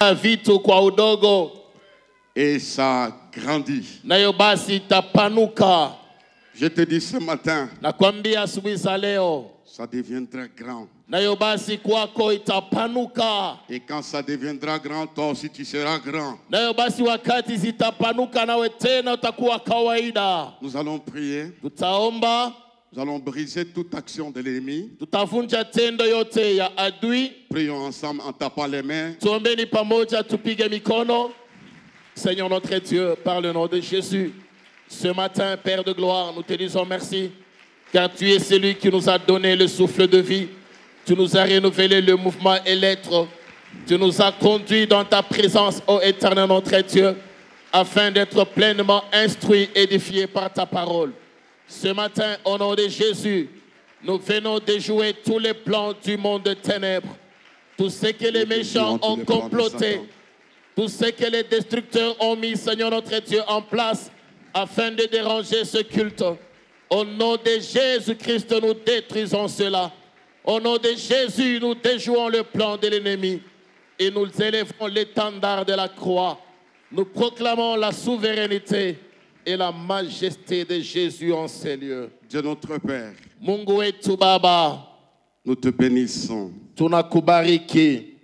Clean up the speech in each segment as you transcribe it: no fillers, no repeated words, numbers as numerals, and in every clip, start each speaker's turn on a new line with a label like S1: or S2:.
S1: kujenga vitu kwa udogo.
S2: Et ça grandit.
S1: Nayo basi itapanuka.
S2: Je te dis ce matin,
S1: Nakwambia asubuhi za leo,
S2: ça deviendra grand.
S1: nayo basi kwako itapanuka.
S2: Et quand ça deviendra grand, toi aussi tu seras grand.
S1: Nayo basi wakati zitapanuka nawe tena utakuwa kawaida.
S2: Nous allons prier.
S1: Tutaomba.
S2: Nous allons briser toute action de l'ennemi.
S1: Tutavunja tendo yote ya adui.
S2: Prions ensemble en tapant les mains.
S1: Tuombeni pamoja, tupige mikono. Seigneur notre Dieu, par le nom de Jésus, ce matin, Père de gloire, nous te disons merci, car tu es celui qui nous a donné le souffle de vie. Tu nous as renouvelé le mouvement et l'être. Tu nous as conduits dans ta présence, ô Éternel notre Dieu, afin d'être pleinement instruits, édifiés par ta parole. Ce matin, au nom de Jésus, nous venons déjouer tous les plans du monde de ténèbres, tout ce que les méchants ont comploté, tout ce que les destructeurs ont mis, Seigneur notre Dieu, en place afin de déranger ce culte. Au nom de Jésus-Christ, nous détruisons cela. Au nom de Jésus, nous déjouons le plan de l'ennemi et nous élèvons l'étendard de la croix. Nous proclamons la souveraineté et la majesté de Jésus en ces lieux.
S2: Dieu notre Père,
S1: Mungu wetu Baba,
S2: nous te bénissons
S1: tunakubariki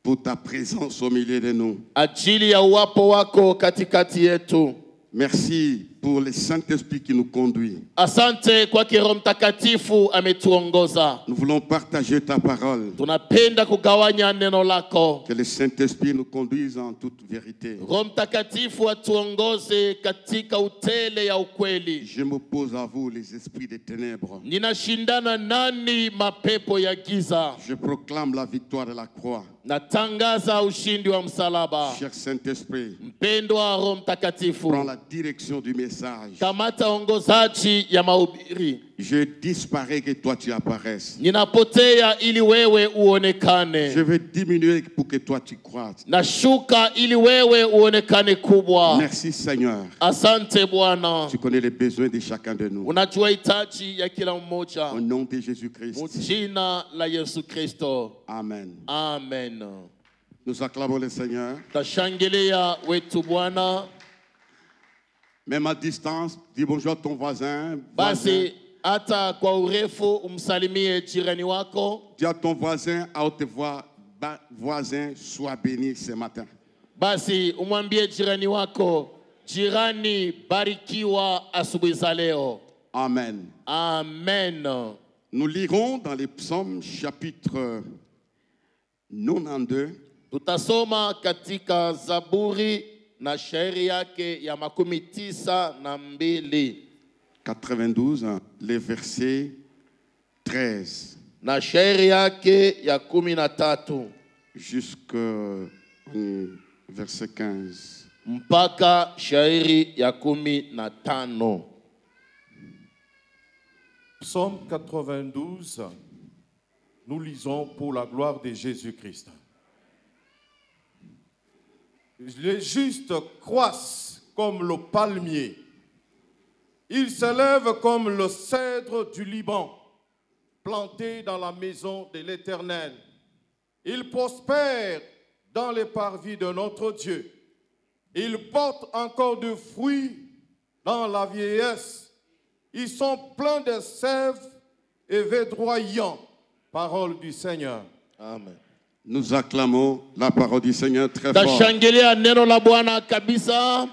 S2: pour ta présence au milieu de nous.
S1: ajili ya uwapo wako katikati yetu.
S2: Merci pour le Saint-Esprit qui nous conduit.
S1: Asante kwa Roho Mtakatifu ametuongoza.
S2: Nous voulons partager ta parole.
S1: Tunapenda kugawanya neno lako.
S2: Que le Saint-Esprit nous conduise en toute vérité.
S1: Roho Mtakatifu atuongoze katika utele ya ukweli.
S2: Je m'oppose à vous, les esprits des ténèbres.
S1: Ninashindana nani mapepo ya giza.
S2: Je proclame la victoire de la croix.
S1: Natangaza ushindi wa msalaba.
S2: Cher Saint-Esprit,
S1: Mpendwa Roho Mtakatifu,
S2: prends la direction du message.
S1: kamata ongozaji ya mahubiri.
S2: Je disparais que toi tu apparaisses.
S1: Ninapotea ili wewe uonekane.
S2: Je vais diminuer pour que toi tu croisses.
S1: Nashuka ili wewe uonekane kubwa.
S2: Merci Seigneur.
S1: Asante Bwana.
S2: Tu connais les besoins de chacun de nous.
S1: Unajua hitaji ya kila mmoja.
S2: Au nom de Jésus-Christ.
S1: Jina la Yesu Kristo.
S2: Amen.
S1: Amen.
S2: Nous acclamons le Seigneur.
S1: Tashangilia wetu Bwana.
S2: Même à distance, dis bonjour à ton voisin.
S1: Basi hata kwa urefu umsalimie jirani wako.
S2: Dis à ton voisin à haute voix, voisin, sois béni ce matin.
S1: Basi umwambie jirani wako, jirani barikiwa asubuhi za leo.
S2: Amen.
S1: Amen.
S2: Nous lirons dans les psaumes chapitre 92.
S1: Tutasoma katika Zaburi na shairi yake ya 92.
S2: 92, les versets 13.
S1: Na shairi yake ya 13.
S2: Jusqu'au verset 15.
S1: Mpaka shairi ya 15.
S3: Psaume 92, nous lisons pour la gloire de Jésus-Christ. Les justes croissent comme le palmier. Ils s'élèvent comme le cèdre du Liban, planté dans la maison de l'Éternel. Ils prospèrent dans les parvis de notre Dieu. Ils portent encore du fruit dans la vieillesse. Ils sont pleins de sève et verdoyants. Parole du Seigneur.
S1: Amen.
S2: Nous acclamons la parole du Seigneur très fort.
S1: Tashangilia neno la Bwana kabisa.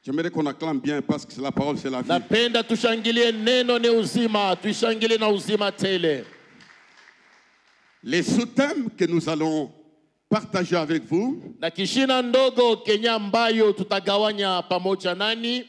S2: J'aimerais qu'on acclame bien parce que la parole c'est la vie.
S1: Napenda tushangilie neno ni uzima, tushangilie na uzima tele.
S2: Les sous-thèmes que nous allons partager avec vous
S1: Na kishina ndogo Kenya ambayo tutagawanya pamoja nani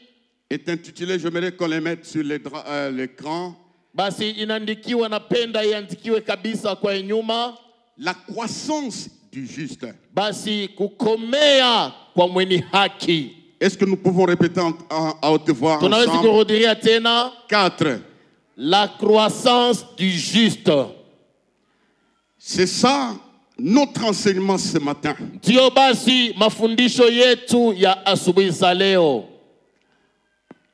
S2: est intitulé, j'aimerais qu'on les mette sur l'écran.
S1: basi inandikiwa, napenda iandikiwe kabisa kwa nyuma.
S2: La croissance du juste.
S1: Basi kukomea kwa mwenye haki.
S2: Est-ce que nous pouvons répéter à haute voix
S1: Tunaweza
S2: ensemble?
S1: kurudia tena.
S2: 4.
S1: La croissance du juste.
S2: C'est ça notre enseignement ce matin.
S1: Ndio basi mafundisho yetu ya asubuhi za leo.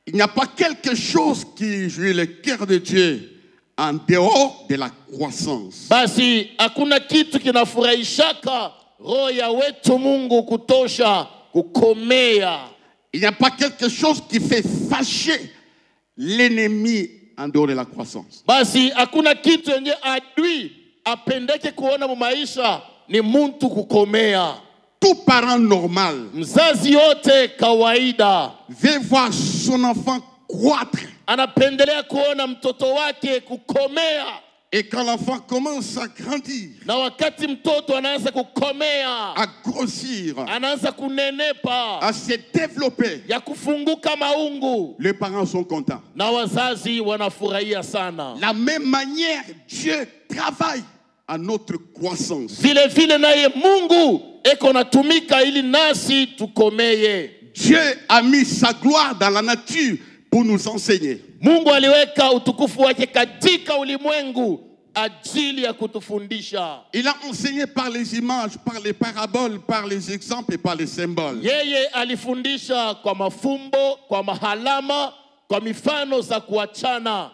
S2: Il n'y a pas quelque chose qui jouit le cœur de Dieu en dehors de la croissance.
S1: Basi hakuna kitu kinafurahishaka roho ya wetu Mungu kutosha kukomea.
S2: Il n'y a pas quelque chose qui fait fâcher l'ennemi en dehors de la croissance.
S1: Basi hakuna kitu yenye adui apendeke kuona mu maisha ni muntu kukomea.
S2: Tout parent normal
S1: Mzazi yote kawaida
S2: veut voir son enfant croître.
S1: anapendelea kuona mtoto wake kukomea.
S2: Et quand l'enfant commence à grandir,
S1: Na wakati mtoto anaanza kukomea,
S2: à grossir,
S1: anaanza kunenepa,
S2: à se développer,
S1: ya kufunguka maungu,
S2: les parents sont contents.
S1: na wazazi wanafurahia sana.
S2: La même manière, Dieu travaille à notre croissance.
S1: Vile vile naye Mungu eko natumika ili nasi tukomeye.
S2: Dieu a mis sa gloire dans la nature pour nous enseigner.
S1: Mungu aliweka utukufu wake katika ulimwengu ajili ya kutufundisha.
S2: Il a enseigné par les images, par les paraboles, par les exemples et par les symboles.
S1: Yeye alifundisha kwa mafumbo, kwa mahalama, kwa mifano za kuachana.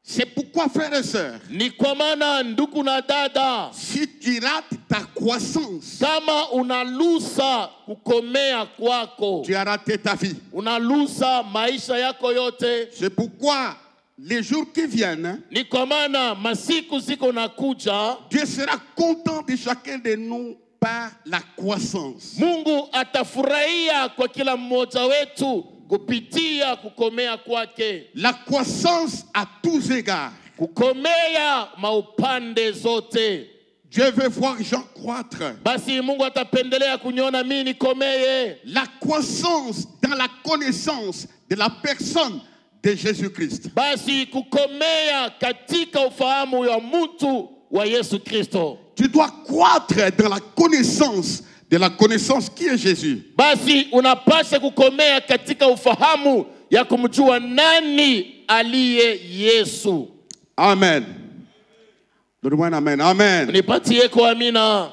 S2: C'est pourquoi, frères et sœurs,
S1: Ni kwa maana ndugu na dada,
S2: si tu rates ta croissance,
S1: kama unalusa kukomea kwako,
S2: tu as raté ta vie.
S1: unalusa maisha yako yote.
S2: C'est pourquoi les jours qui viennent,
S1: Ni kwa maana masiku ziko nakuja,
S2: Dieu sera content de chacun de nous par la croissance.
S1: Mungu atafurahia kwa kila mmoja wetu kupitia kukomea kwake.
S2: La croissance à tous égards.
S1: Kukomea maupande zote.
S2: Dieu veut voir Jean croître.
S1: Basi Mungu atapendelea kuniona mimi nikomeye.
S2: La croissance dans la connaissance de la personne de Jésus-Christ.
S1: Basi kukomea katika ufahamu wa mtu wa Yesu Kristo.
S2: Tu dois croître dans la connaissance de la connaissance qui est Jésus.
S1: Basi unapaswa kukomea katika ufahamu ya kumjua nani aliye Yesu.
S2: Amen. Donne-moi un amen. Amen.
S1: Nipatie kwa amina.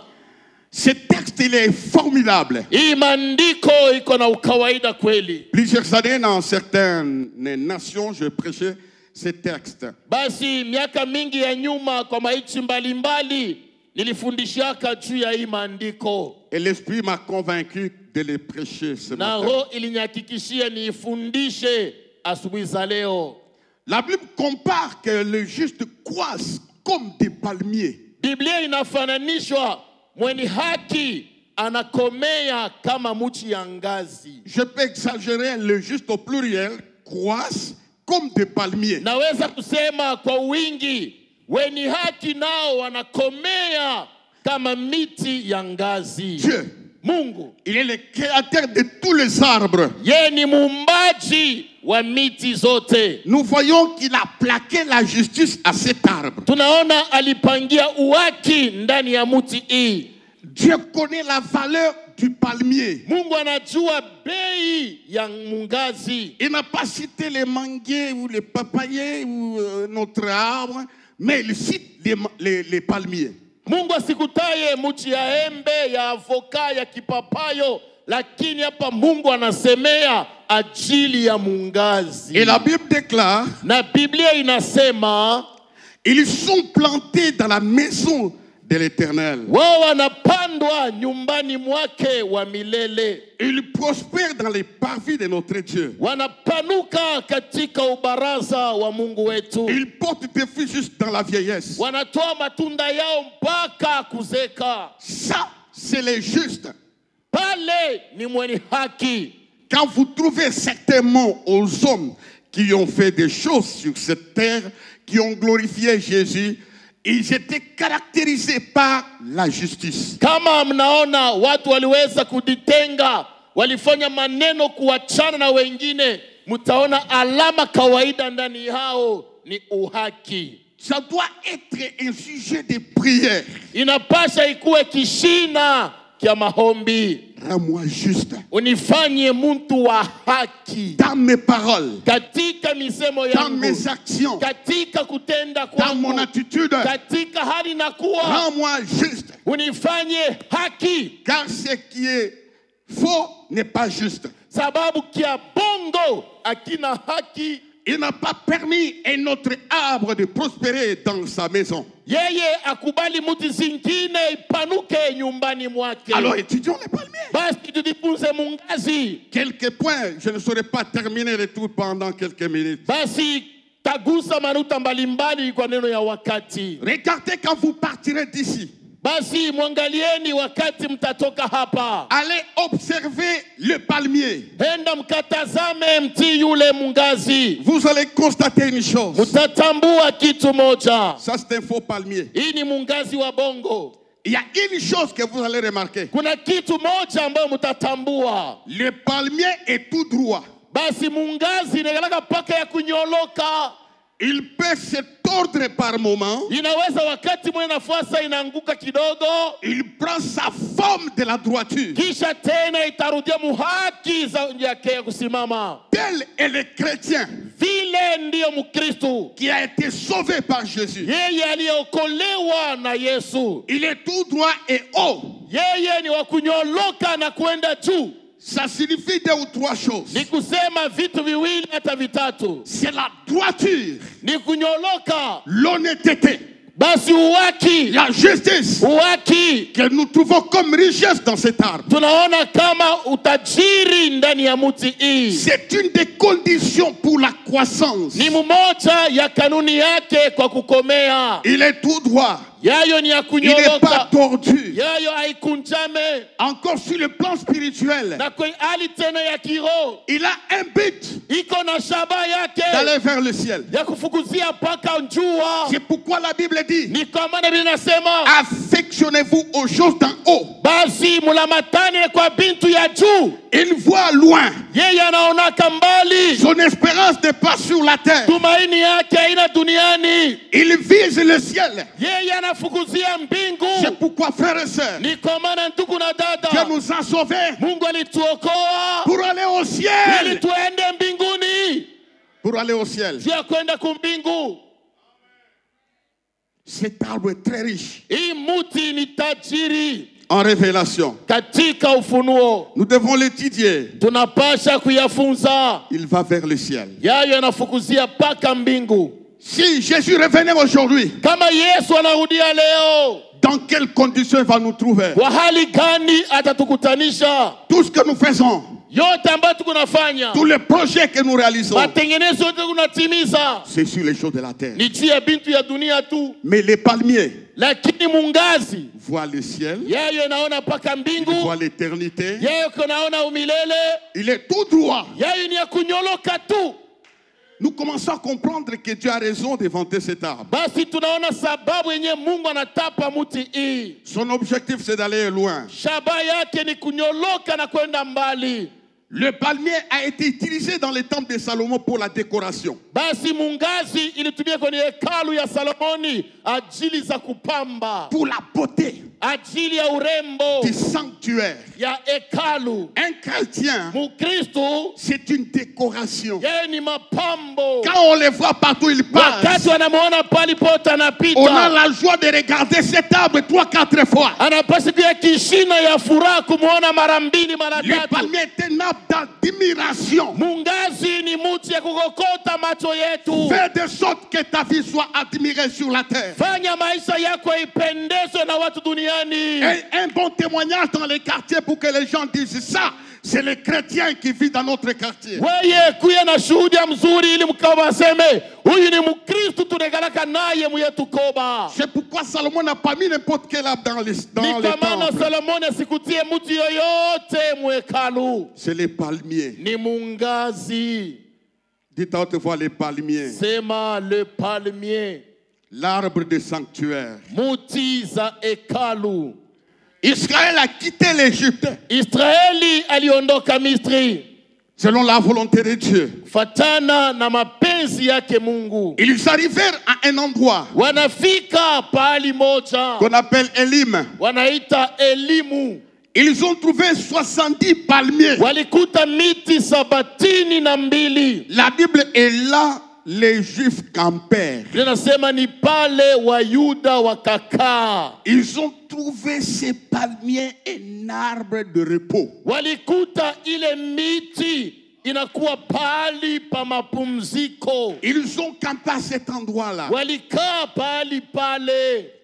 S2: Ce texte, il est formidable.
S1: Hii maandiko iko na ukawaida kweli.
S2: Plusieurs années dans certaines nations, je prêchais ce texte.
S1: Basi miaka mingi ya nyuma kwa maichi mbalimbali nilifundishaka juu ya hii maandiko.
S2: Et l'Esprit m'a convaincu de les prêcher ce
S1: Na
S2: matin.
S1: roho ilinyakikishia niifundishe asubuhi za leo.
S2: La Bible compare que le juste croissent comme des palmiers.
S1: Biblia inafananishwa mwenye haki anakomea kama mti ya ngazi.
S2: Je peux exagérer, le juste au pluriel croissent comme des palmiers.
S1: Naweza kusema kwa wingi, wenye haki nao wanakomea kama miti ya ngazi.
S2: Dieu,
S1: Mungu,
S2: il est le créateur de tous les arbres.
S1: yeye ni muumbaji wa miti zote.
S2: Nous voyons qu'il a plaqué la justice à cet arbre.
S1: Tunaona alipangia uwaki ndani ya mti hii.
S2: Dieu connaît la valeur du palmier.
S1: Mungu anajua bei ya mungazi.
S2: Il n'a pas cité les manguiers ou les papayers ou notre arbre, mais il cite les palmiers.
S1: Mungu asikutaye mti ya embe, ya avoka, ya kipapayo, lakini hapa Mungu anasemea ajili ya mungazi.
S2: Et la Bible déclare,
S1: Na Biblia inasema
S2: ils sont plantés dans la maison de l'Éternel.
S1: wao wanapandwa nyumbani mwake wa milele.
S2: Ils prospèrent dans les parvis de notre Dieu.
S1: Wanapanuka katika ubaraza wa Mungu wetu.
S2: Ils portent des fruits justes dans la vieillesse.
S1: Wanatoa matunda yao mpaka kuzeka.
S2: Ça, c'est les justes.
S1: Pale ni mwenye haki.
S2: Quand vous trouvez certainement aux hommes qui ont fait des choses sur cette terre, qui ont glorifié Jésus, ils étaient caractérisés par la justice.
S1: Kama mnaona watu waliweza kujitenga, walifanya maneno kuachana na wengine, mtaona alama kawaida ndani yao ni uhaki.
S2: Ça doit être un sujet de prière.
S1: Inapasha ikuwe kishina kia mahombi.
S2: Rends-moi juste
S1: Unifanye mtu wa haki
S2: dans mes paroles,
S1: katika misemo
S2: dans
S1: yangu,
S2: mes actions,
S1: katika kutenda
S2: dans mon
S1: kwangu,
S2: attitude.
S1: katika hali na kuwa.
S2: Rends-moi juste,
S1: Unifanye haki,
S2: car ce qui est faux n'est pas juste.
S1: sababu kia bongo akina haki.
S2: il n'a pas permis un autre arbre de prospérer dans sa maison.
S1: Yeye akubali muti zingine ipanuke nyumbani mwake.
S2: Alors étudions les palmiers.
S1: Basi tujifunze mungazi.
S2: Quelques points, je ne saurais pas terminer le tout pendant quelques minutes.
S1: Basi tagusa manuta mbalimbali kwa neno ya wakati.
S2: Regardez quand vous partirez d'ici.
S1: Basi mwangalieni wakati mtatoka hapa.
S2: Allez observer le palmier.
S1: Henda mkatazame mti yule mungazi.
S2: Vous allez constater une chose.
S1: Mutatambua kitu moja.
S2: Ça c'est un faux palmier.
S1: Hii ni mungazi wa bongo.
S2: Il y a une chose que vous allez remarquer.
S1: Kuna kitu moja ambayo mutatambua.
S2: Le palmier est tout droit.
S1: Basi mungazi negalaka paka ya kunyoloka.
S2: Il peut se tordre par moment.
S1: Inaweza wakati mwenye nafasi inaanguka kidogo.
S2: Il prend sa forme de la droiture.
S1: Kisha tena itarudia muhaki za yake ya kusimama.
S2: Tel est le chrétien
S1: Vile ndiyo Mkristo.
S2: qui a été sauvé par Jésus.
S1: Yeye aliyeokolewa na Yesu.
S2: Il est tout droit et haut.
S1: Yeye ni wa kunyoloka na kwenda juu.
S2: Ça signifie deux ou trois choses.
S1: Ni kusema vitu viwili hata vitatu.
S2: C'est la droiture,
S1: Ni kunyoloka.
S2: l'honnêteté,
S1: Basi uwaki.
S2: la justice
S1: Uwaki.
S2: que nous trouvons comme richesse dans cet arbre.
S1: Tunaona kama utajiri ndani ya mti hii.
S2: C'est une des conditions pour la croissance.
S1: Ni mmoja ya kanuni yake kwa kukomea.
S2: Il est tout droit.
S1: Yayo ni ya
S2: Il n'est pas
S1: kunyoloka.
S2: tordu.
S1: Yayo haikunjame.
S2: Encore sur le plan spirituel,
S1: Na kwa hali tena ya kiroho.
S2: il a un but
S1: Iko na shaba yake.
S2: d'aller vers le ciel.
S1: Ya kufukuzia paka njua.
S2: C'est pourquoi la Bible dit:
S1: Ni kwa maana Biblia inasema
S2: affectionnez-vous aux choses d'en haut.
S1: basi mulamatane kwa bintu ya juu.
S2: Il voit loin.
S1: Yeye anaonaka mbali.
S2: Son espérance n'est pas sur la terre.
S1: Tumaini yake haina duniani.
S2: Il vise le ciel.
S1: Yeye anafukuzia mbingu.
S2: C'est pourquoi, frères et sœurs,
S1: Ni kwa maana ndugu na
S2: Dieu
S1: dada,
S2: nous a sauvés
S1: Mungu alituokoa
S2: pour aller au
S1: ili
S2: ciel.
S1: tuende mbinguni.
S2: Pour aller au ciel.
S1: Juu ya kwenda kumbingu.
S2: Cet arbre est très riche
S1: Hii muti ni tajiri
S2: en révélation.
S1: katika ufunuo.
S2: Nous devons l'étudier.
S1: Tunapasha kuyafunza.
S2: Il va vers le ciel.
S1: Yayo yanafukuzia paka mbingu.
S2: Si Jésus revenait aujourd'hui,
S1: Kama Yesu anarudia leo,
S2: dans quelles conditions il va nous trouver?
S1: kwa hali gani atatukutanisha?
S2: Tout ce que nous faisons,
S1: Yote ambayo tukunafanya,
S2: tous les projets que nous réalisons,
S1: matengenezo yote kunatimiza,
S2: c'est sur les choses de la terre.
S1: ni juu ya bintu ya dunia tu.
S2: Mais les palmiers
S1: Lakini mungazi,
S2: voient le ciel,
S1: yayo naona paka mbingu,
S2: voient l'éternité.
S1: yayo kunaona umilele,
S2: Il est tout droit.
S1: yayo ni ya kunyoloka tu.
S2: Nous commençons à comprendre que Dieu a raison de vanter cet arbre.
S1: Basi tunaona sababu yenye Mungu anatapa muti hii.
S2: Son objectif, c'est d'aller loin.
S1: Shaba yake ni kunyoloka na kwenda mbali.
S2: Le palmier a été utilisé dans les temples de Salomon pour la décoration.
S1: Basi mungazi ilitumia kwenye hekalu ya Salomoni ajili za kupamba,
S2: Pour la beauté
S1: ajili ya urembo
S2: du sanctuaire.
S1: ya hekalu.
S2: Un chrétien,
S1: Mukristo
S2: c'est une décoration.
S1: yeye ni mapambo.
S2: Quand on les voit partout, ils
S1: Wakati
S2: passent.
S1: wanamuona pali pote
S2: On a
S1: anapita,
S2: la joie de regarder cet arbre 3-4 fois.
S1: anapasi kuya kishina ya furaha kumuona mara mbili mara
S2: Le
S1: tatu.
S2: palmier est un arbre d'admiration.
S1: Mungazi ni muti ya kukokota macho yetu.
S2: Fais de sorte que ta vie soit admirée sur la terre.
S1: Fanya maisha yako ipendezwe na watu duniani.
S2: Et un bon témoignage dans les quartiers pour que les gens disent ça. C'est le chrétien qui vit dans notre quartier.
S1: Weye kuya na shuhudia mzuri ili mkaba waseme huyu ni Mkristo tunegalaka naye muyetu koba.
S2: C'est pourquoi Salomon n'a pas mis n'importe quel arbre dans les
S1: Ni kwa maana
S2: temples.
S1: Salomoni asikutie mtu yoyote muhekalu.
S2: C'est les palmiers.
S1: Ni mungazi.
S2: Dites à haute voix les palmiers.
S1: Sema le palmier.
S2: L'arbre de sanctuaire.
S1: Muti za hekalu.
S2: Israël a quitté l'Égypte
S1: Israeli aliondoka Misri
S2: selon la volonté de Dieu.
S1: fatana na mapenzi yake Mungu.
S2: Ils arrivèrent à un endroit
S1: Wanafika pahali moja
S2: qu'on appelle Elim.
S1: wanaita Elimu.
S2: Ils ont trouvé 70 palmiers.
S1: Walikuta miti 72.
S2: La Bible est là, les Juifs campèrent.
S1: Linasema ni pale Wayuda wakakaa.
S2: Ils ont trouvé ces palmiers un arbre de repos.
S1: Walikuta ile miti inakuwa pahali pa mapumziko.
S2: Ils ont campé à cet endroit-là.
S1: Walikaa pahali pale.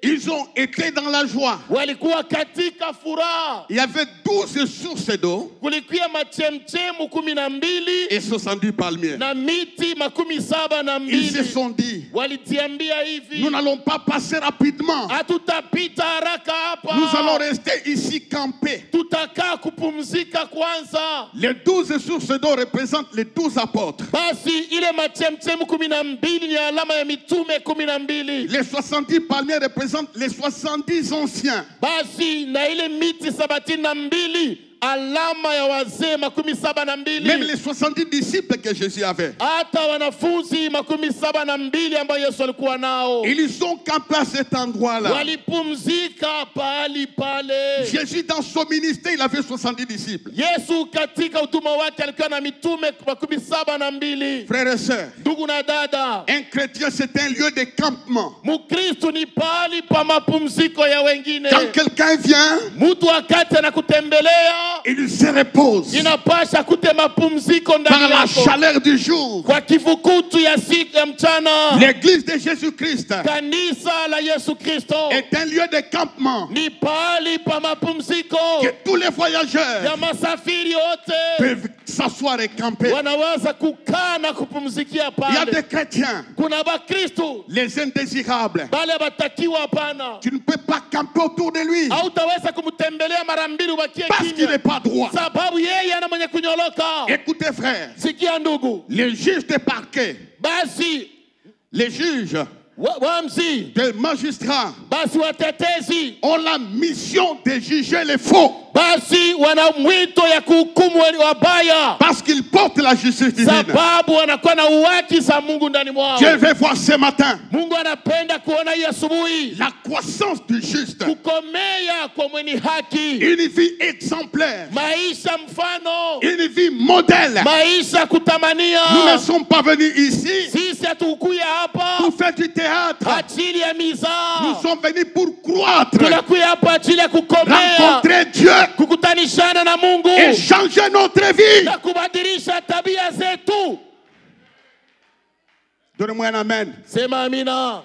S2: Ils ont été dans la joie.
S1: Walikuwa katika furaha.
S2: Il y avait 12 sources d'eau
S1: Kulikuwa machemchemu 12
S2: et 70 palmiers.
S1: na miti 72.
S2: Ils se sont dit,
S1: Walitiambia hivi,
S2: nous n'allons pas passer rapidement.
S1: hatutapita haraka hapa.
S2: Nous allons rester ici campés.
S1: Tutakaa kupumzika kwanza.
S2: Les 12 sources d'eau représentent les 12 apôtres.
S1: Basi ile machemchemu 12 ni alama ya mitume 12.
S2: Les 70 palmiers représentent les 70 anciens.
S1: Basi na ile miti 72 alama ya wazee 72.
S2: Même les 70 disciples que Jésus avait.
S1: Hata wanafunzi 72 ambao Yesu alikuwa nao.
S2: Ils ont campé à cet endroit-là.
S1: Walipumzika pahali pale.
S2: Jésus dans son ministère, il avait 70 disciples.
S1: Yesu katika utuma wake alikuwa na mitume 72.
S2: Frères et sœurs,
S1: Ndugu na dada,
S2: un chrétien c'est un lieu de campement.
S1: Mukristo ni pahali pa mapumziko ya wengine.
S2: Quand quelqu'un vient,
S1: Mtu wakati anakutembelea,
S2: il se repose
S1: inapasha kute mapumziko
S2: par
S1: ndani
S2: la
S1: yako.
S2: chaleur du jour.
S1: Kwa kivukutu ya siku ya mchana.
S2: L'église de Jésus-Christ
S1: Kanisa la Yesu Kristo
S2: est un lieu de campement
S1: ni pahali pa mapumziko
S2: que tous les voyageurs
S1: ya masafiri wote
S2: peuvent s'asseoir et camper.
S1: wanaweza kukaa na kupumzikia
S2: Il y a
S1: pale.
S2: des chrétiens,
S1: Kuna Bakristo
S2: les indésirables.
S1: bale batakiwa hapana.
S2: Tu ne peux pas camper autour de lui
S1: Hautaweza kumtembelea mara mbili ubakie
S2: parce qu'il n'est
S1: kimya.
S2: pas droit.
S1: Sababu yeye ana mwenye kunyoloka.
S2: Écoutez frères,
S1: Sikia ndugu.
S2: les juges de parquet,
S1: Basi
S2: les juges
S1: wamzi,
S2: des magistrats
S1: basi watetezi,
S2: ont la mission de juger les faux
S1: basi wana mwito ya kuhukumu wabaya.
S2: parce qu'ils portent la justice divine.
S1: Sababu wanakuwa na uwaki za Mungu ndani mwao.
S2: Je vais voir ce matin
S1: Mungu anapenda kuona hii asubuhi
S2: la croissance du juste,
S1: kukomea kwa mwenye haki,
S2: une vie exemplaire,
S1: maisha mfano,
S2: une vie modèle.
S1: maisha kutamania.
S2: Nous ne sommes pas venus ici
S1: Sisi hatukuya hapa
S2: pour faire du théâtre.
S1: ajili ya
S2: Nous
S1: mizaa.
S2: sommes venus pour croître,
S1: Tunakuya hapa ajili ya kukomea,
S2: rencontrer Dieu
S1: kukutanishana na Mungu
S2: et changer notre vie.
S1: na kubadilisha tabia zetu.
S2: Donnez-moi un amen.
S1: Sema amina.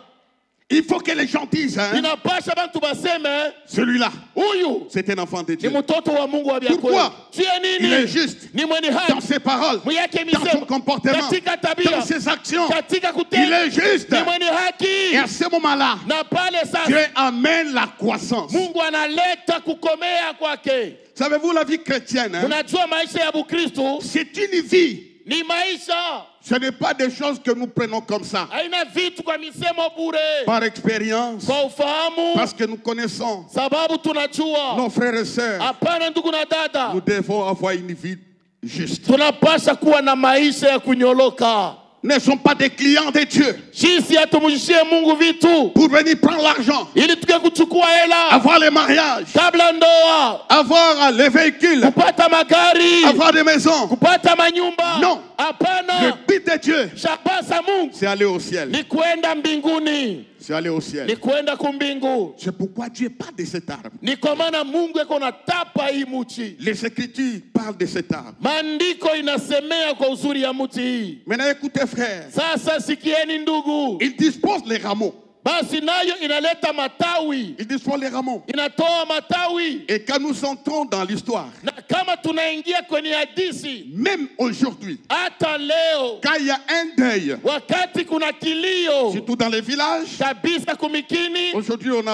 S2: Il faut que les gens disent, hein,
S1: Inapasha bantu baseme
S2: celui-là,
S1: huyu
S2: c'est un enfant de
S1: ni
S2: Dieu.
S1: mtoto wa Mungu wa biakweli.
S2: Pourquoi?
S1: Juu ya
S2: Il est
S1: nini?
S2: juste
S1: Ni mwenye
S2: dans
S1: haki
S2: ses paroles,
S1: mwiyake
S2: dans son
S1: misemo,
S2: comportement,
S1: katika tabia,
S2: dans ses actions.
S1: katika
S2: Il
S1: kutenda.
S2: est juste.
S1: Ni mwenye
S2: Et à
S1: haki.
S2: ce moment-là,
S1: Na pale
S2: Dieu
S1: sasa
S2: amène la croissance.
S1: Mungu analeta kukomea kwake.
S2: Savez-vous, la vie chrétienne, hein,
S1: Unajua maisha ya Bukristo
S2: c'est une vie.
S1: ni maisha,
S2: Ce n'est pas des choses que nous prenons comme ça,
S1: haina vitu kwa misemo bure,
S2: par expérience,
S1: kwa ufahamu,
S2: parce que nous connaissons
S1: sababu tunajua.
S2: nos frères et sœurs.
S1: Hapana ndugu na dada,
S2: Nous devons avoir une vie juste.
S1: tunapasha kuwa na maisha ya kunyoloka.
S2: Ne sont pas des clients de Dieu
S1: Sisi hatumshie Mungu vitu
S2: pour venir prendre l'argent,
S1: ili tuke kuchukua hela
S2: avoir les mariages,
S1: kabla ndoa,
S2: avoir les véhicules,
S1: kupata magari,
S2: avoir des maisons.
S1: kupata manyumba.
S2: Non. Le
S1: Hapana,
S2: but de Dieu,
S1: shapasa Mungu
S2: c'est aller au ciel.
S1: ni kwenda mbinguni,
S2: C'est aller au
S1: ni
S2: ciel.
S1: kwenda kumbingu.
S2: C'est pourquoi Dieu parle de cet arbre.
S1: Ni kwa maana Mungu eko na tapa hii muchi.
S2: Les Écritures parlent de cet arbre.
S1: Maandiko inasemea kwa uzuri ya muti hii.
S2: Maintenant, écoutez, frères.
S1: Sasa sikieni ndugu,
S2: Il dispose les rameaux.
S1: basi nayo inaleta matawi,
S2: Il dispose les rameaux.
S1: inatoa matawi.
S2: Et quand nous entrons dans l'histoire,
S1: Na kama tunaingia kwenye hadisi,
S2: même aujourd'hui,
S1: hata leo
S2: quand il y a un deuil,
S1: wakati kuna kilio
S2: surtout dans les villages,
S1: kabisa kumikini,
S2: aujourd'hui on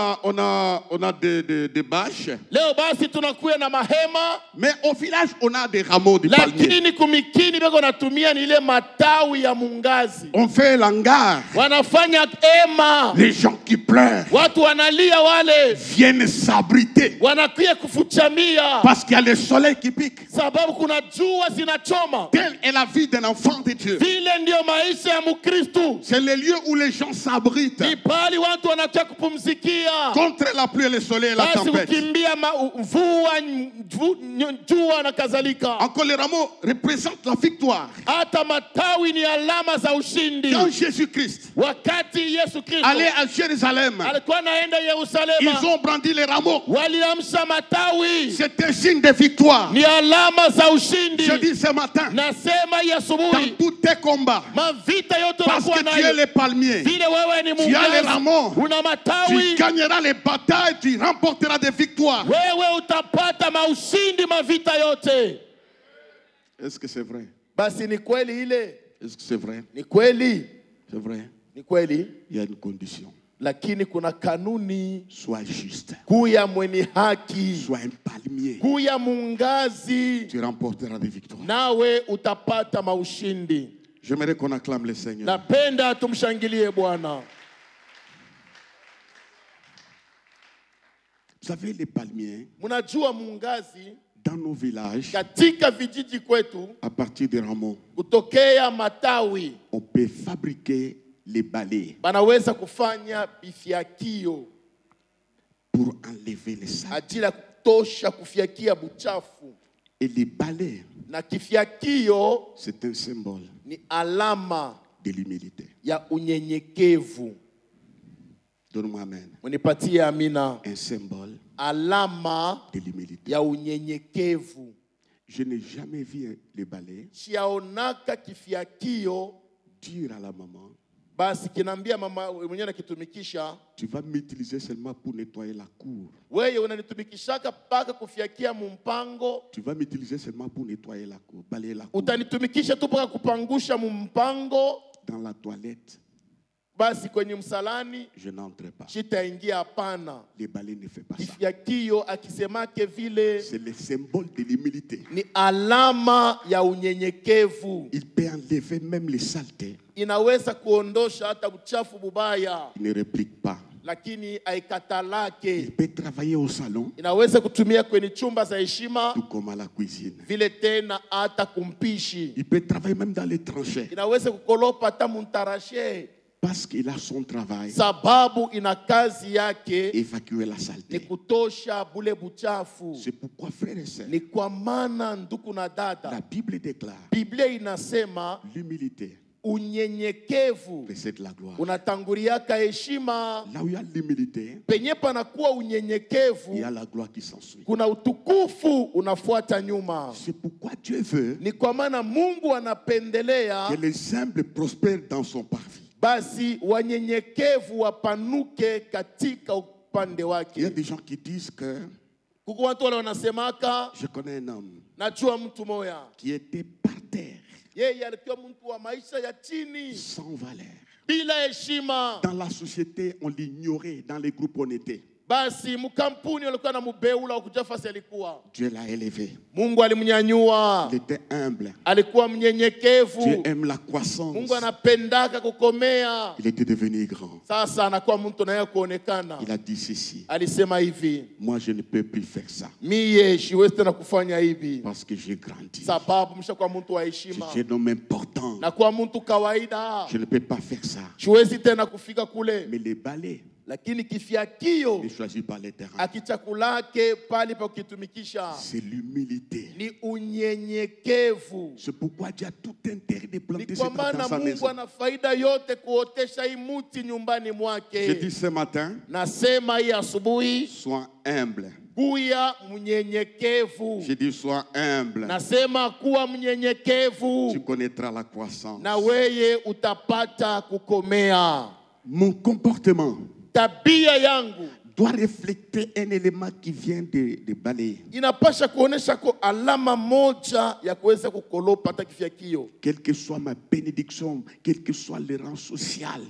S2: a des bâches,
S1: leo basi tunakuya na mahema,
S2: mais au village on a des rameaux de palmier.
S1: lakini kumikini beko natumia ni ile matawi ya mungazi.
S2: On fait l'hangar.
S1: Wanafanya ema,
S2: Les gens qui pleurent
S1: watu wanalia, wale
S2: viennent s'abriter
S1: wanakuya kufuchamia
S2: parce qu'il y a le soleil qui pique.
S1: sababu kuna jua zinachoma.
S2: Telle est la vie d'un enfant de Dieu.
S1: Vile ndio maisha ya Mkristo,
S2: C'est le lieu où les gens s'abritent
S1: ni pali watu wanakuja kupumzikia
S2: contre la pluie, le soleil et la
S1: basi
S2: tempête.
S1: kukimbia mvua, jua na kadhalika.
S2: Encore les rameaux représentent la victoire.
S1: Hata matawi ni alama za ushindi.
S2: Quand Jésus-Christ
S1: Wakati Yesu Kristo
S2: allait allait à Jérusalem.
S1: alikuwa anaenda
S2: Ils
S1: Yerusalema,
S2: ont brandi les rameaux.
S1: waliamsha matawi,
S2: C'est un signe de victoire.
S1: ni alama za ushindi.
S2: Je dis ce matin,
S1: Nasema hii
S2: dans
S1: asubuhi,
S2: tous tes combats,
S1: mavita yote
S2: parce
S1: unakuwa
S2: que tu es
S1: nayo,
S2: le palmier,
S1: vile wewe ni
S2: tu as les
S1: mungazi,
S2: rameaux,
S1: una
S2: tu
S1: matawi,
S2: gagneras les batailles, tu remporteras des victoires.
S1: wewe utapata maushindi mavita yote.
S2: Est-ce que c'est vrai?
S1: Basi ni kweli ile,
S2: Est-ce que c'est vrai?
S1: ni kweli,
S2: C'est vrai.
S1: ni kweli,
S2: Il y a une condition.
S1: lakini kuna kanuni.
S2: Sois juste.
S1: Kuya mwenye haki,
S2: Sois un palmier.
S1: kuya mungazi,
S2: Tu remporteras des victoires.
S1: nawe utapata maushindi.
S2: J'aimerais qu'on acclame le Seigneur.
S1: Napenda tumshangilie Bwana.
S2: Vous savez, les palmiers,
S1: Mnajua mungazi
S2: dans nos villages,
S1: katika vijiji kwetu,
S2: à partir des rameaux,
S1: kutokea matawi
S2: on peut fabriquer les balais
S1: banaweza kufanya bifyakio
S2: pour enlever les sales.
S1: ajili ya kutosha kufyakia buchafu,
S2: Et les balais,
S1: na kifyakio
S2: c'est un symbole
S1: ni alama
S2: de l'humilité.
S1: ya unyenyekevu.
S2: Donne-moi amen.
S1: Munipatie amina.
S2: Un symbole
S1: Alama
S2: de l'humilité.
S1: ya unyenyekevu.
S2: Je n'ai jamais vu les balais
S1: Siaonaka kifyakio
S2: dire à la maman,
S1: basi kinaambia mama mwenyewe nakitumikisha,
S2: tu vas m'utiliser seulement pour nettoyer la cour.
S1: wewe unanitumikishaka paka kufyakia mumpango,
S2: Tu vas m'utiliser seulement pour nettoyer la cour, balayer la cour.
S1: utanitumikisha tu paka kupangusha mumpango,
S2: Dans la toilette,
S1: basi kwenye msalani
S2: je n'entre pas.
S1: shitaingia. Hapana.
S2: Les balais ne font pas ça.
S1: Kifyakio akisemake vile
S2: C'est le symbole de l'humilité.
S1: ni alama ya unyenyekevu.
S2: Il peut enlever même les saletés.
S1: Inaweza kuondosha hata uchafu bubaya,
S2: Il ne réplique pas.
S1: lakini haikatalake.
S2: Il peut travailler au salon,
S1: Inaweza kutumia kwenye chumba za heshima,
S2: tout comme à la cuisine.
S1: vile tena hata kumpishi.
S2: Il peut travailler même dans les tranchées,
S1: Inaweza kukolopa hata muntarashe,
S2: parce qu'il a son travail,
S1: sababu ina kazi yake
S2: évacuer la
S1: ni
S2: saleté.
S1: kutosha bule buchafu.
S2: C'est pourquoi, frères et sœurs,
S1: Ni kwa maana ndugu na
S2: la
S1: dada,
S2: Bible déclare
S1: Biblia inasema
S2: l'humilité
S1: unyenyekevu
S2: précède la gloire.
S1: unatanguriaka heshima.
S2: Là où il y a l'humilité,
S1: Penye panakuwa
S2: il y
S1: unyenyekevu,
S2: a la gloire qui s'ensuit.
S1: kuna utukufu unafuata nyuma.
S2: C'est pourquoi Dieu veut
S1: Ni kwa maana Mungu anapendelea
S2: que les humbles prospèrent dans son parvis.
S1: basi wanyenyekevu wapanuke katika upande
S2: Il y a
S1: wake.
S2: des gens qui disent que
S1: Kuko watu wale wanasemaka,
S2: je connais un homme
S1: najua mtu moya,
S2: qui était par terre,
S1: yeye alikuwa mtu wa maisha ya chini,
S2: sans valeur.
S1: bila heshima.
S2: Dans la société, on l'ignorait, dans les groupes on était.
S1: Basi mkampuni walikuwa na mubeula wa kujafasi, alikuwa
S2: Dieu l'a élevé.
S1: Mungu alimnyanyua,
S2: Il était humble.
S1: alikuwa
S2: Dieu
S1: mnyenyekevu.
S2: aime la croissance.
S1: Mungu anapendaka kukomea.
S2: Il était devenu grand.
S1: Sasa anakuwa mtu naye kuonekana.
S2: Il a dit ceci:
S1: Alisema hivi,
S2: moi je ne peux plus faire ça
S1: miye siwezi tena kufanya hivi,
S2: parce que j'ai grandi.
S1: sababu mshakuwa mtu wa heshima
S2: J'ai un homme important.
S1: na kuwa mtu kawaida,
S2: Je ne peux pas faire ça.
S1: siwezi tena kufika kule.
S2: Mais les balais
S1: Lakini kifyakio
S2: est choisi par les terrains.
S1: akichakulake pali pa kukitumikisha
S2: C'est l'humilité.
S1: ni unyenyekevu.
S2: C'est pourquoi Dieu a tout intérêt de
S1: Ni
S2: planter
S1: kwa
S2: cet arbre
S1: maana
S2: dans sa
S1: Mungu
S2: maison.
S1: ana faida yote kuotesha hii muti nyumbani
S2: Je
S1: mwake.
S2: dis ce matin,
S1: Nasema hii asubuhi,
S2: sois humble.
S1: kuya mnyenyekevu.
S2: Je dis sois humble.
S1: Nasema kuwa
S2: Tu
S1: mnyenyekevu
S2: connaîtras la croissance.
S1: na weye utapata kukomea.
S2: Mon comportement
S1: Tabia yangu
S2: doit refléter un élément qui vient de balayer.
S1: inapasha kuonesha ko alama moja ya kuweza kukolopa hata kifyakio.
S2: Quelle que soit ma bénédiction, quel que soit le rang social,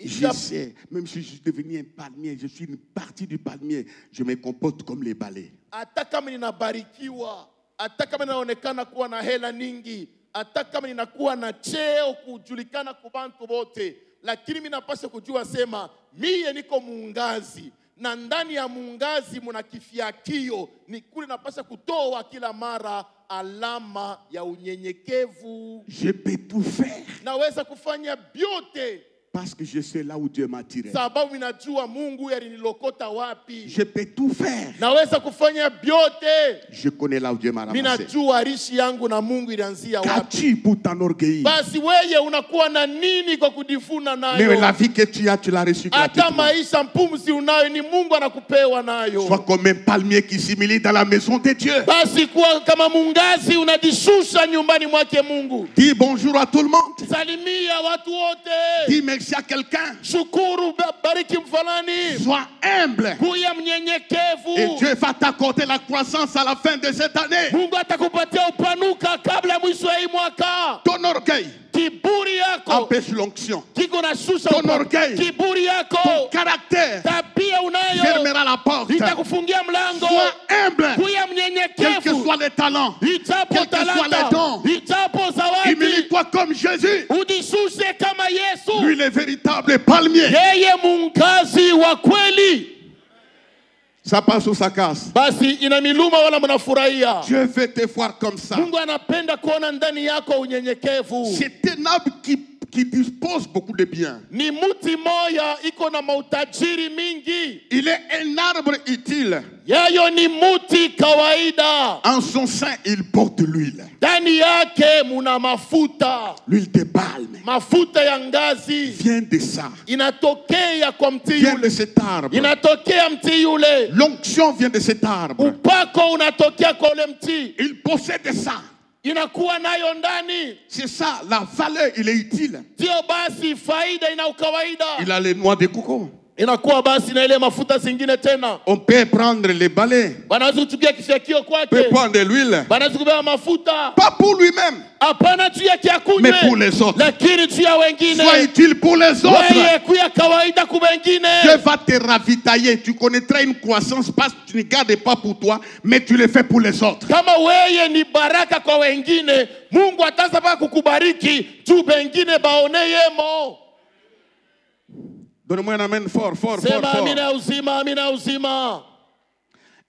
S2: je
S1: Isa-
S2: sais, même si je suis devenu un palmier, je suis une partie du palmier, je me comporte comme les balais.
S1: Hata kama ninabarikiwa, hata kama ninaonekana kuwa na hela nyingi, hata kama ninakuwa na cheo kujulikana kwa bantu bote, lakini mimi napaswa kujua sema mie niko muungazi, na ndani ya muungazi muna kifyakio. Ni kule napaswa kutoa kila mara alama ya unyenyekevu.
S2: Je peux tout faire
S1: Naweza kufanya vyote
S2: Parce que je sais là où Dieu m'a tiré.
S1: sababu ninajua Mungu alinilokota wapi.
S2: Je peux tout faire.
S1: Naweza kufanya vyote.
S2: Je connais là où Dieu m'a ramassé.
S1: Ninajua rishi yangu na Mungu ilianzia wapi.
S2: Qu'as-tu pour t'enorgueillir?
S1: Basi wewe unakuwa na nini kwa kujifuna
S2: Mais
S1: nayo?
S2: la vie que tu as reçue
S1: Hata
S2: gratuitement.
S1: maisha mpumzi unayo ni Mungu anakupewa nayo.
S2: Sois comme un palmier qui s'humilie dans la maison de Dieu.
S1: Basi kuwa kama mungazi unajishusha nyumbani mwake Mungu.
S2: Dis bonjour à tout le monde.
S1: Salimia watu wote.
S2: Dis merci à quelqu'un.
S1: Shukuru, bariki mfalani.
S2: Sois humble.
S1: Kuya mnyenyekevu.
S2: Et Dieu va t'accorder la croissance à la fin de cette année.
S1: Mungu atakupatia upanuka kabla mwisho wa hii mwaka.
S2: Ton orgueil
S1: Kiburi yako
S2: empêche l'onction.
S1: kiko na shusha
S2: Ton orgueil,
S1: kiburi yako
S2: ton caractère
S1: tabia unayo
S2: fermera la porte.
S1: itakufungia mlango.
S2: Sois humble.
S1: Kuya
S2: Quels que
S1: mnyenyekevu.
S2: soient les talents,
S1: Ijapo
S2: quels que soient les
S1: talanta.
S2: dons,
S1: Ijapo zawadi.
S2: humilie-toi comme Jésus.
S1: Ujishushe kama Yesu.
S2: Lui, le véritable palmier.
S1: Yeye mungazi wa kweli.
S2: Ça passe ou ça casse?
S1: Basi ina miluma wala mnafurahia.
S2: Dieu veut te voir comme ça.
S1: Mungu anapenda kuona ndani yako unyenyekevu.
S2: C'est un arbre qui dispose beaucoup de biens.
S1: Ni muti moya iko na mautajiri mingi.
S2: Il est un arbre utile.
S1: Yayo ni muti kawaida.
S2: En son sein, il porte l'huile.
S1: Ndani yake muna mafuta.
S2: L'huile de palme
S1: Mafuta ya ngazi
S2: vient de ça.
S1: inatokea kwa mti
S2: Vient de
S1: yule.
S2: cet arbre.
S1: Inatokea mti yule.
S2: L'onction vient de cet arbre.
S1: Upako unatokea kwa ule mti.
S2: Il possède ça.
S1: Inakuwa nayo ndani.
S2: C'est ça, la valeur, il est utile.
S1: Sio basi faida ina ukawaida.
S2: Il a les noix de coco.
S1: Inakuwa basi na ile mafuta zingine tena.
S2: On peut prendre les balais.
S1: Wanaweza kuchukia kifyakio
S2: On
S1: kwake.
S2: peut prendre l'huile.
S1: Wanaweza kubeba mafuta.
S2: Pas pour lui-même,
S1: Hapana juu ya kiakunywe.
S2: mais pour les autres.
S1: Lakini juu ya wengine.
S2: Sois utile pour les autres.
S1: Wewe kuya kawaida kwa wengine.
S2: Dieu va te ravitailler. Tu connaîtras une croissance parce que tu ne gardes pas pour toi, mais tu le fais pour les autres.
S1: Kama wewe ni baraka kwa wengine, Mungu ataanza paka kukubariki juu wengine baone yemo.
S2: Donne-moi un amen fort, fort, fort,
S1: Sema
S2: fort.
S1: amina uzima, amina uzima.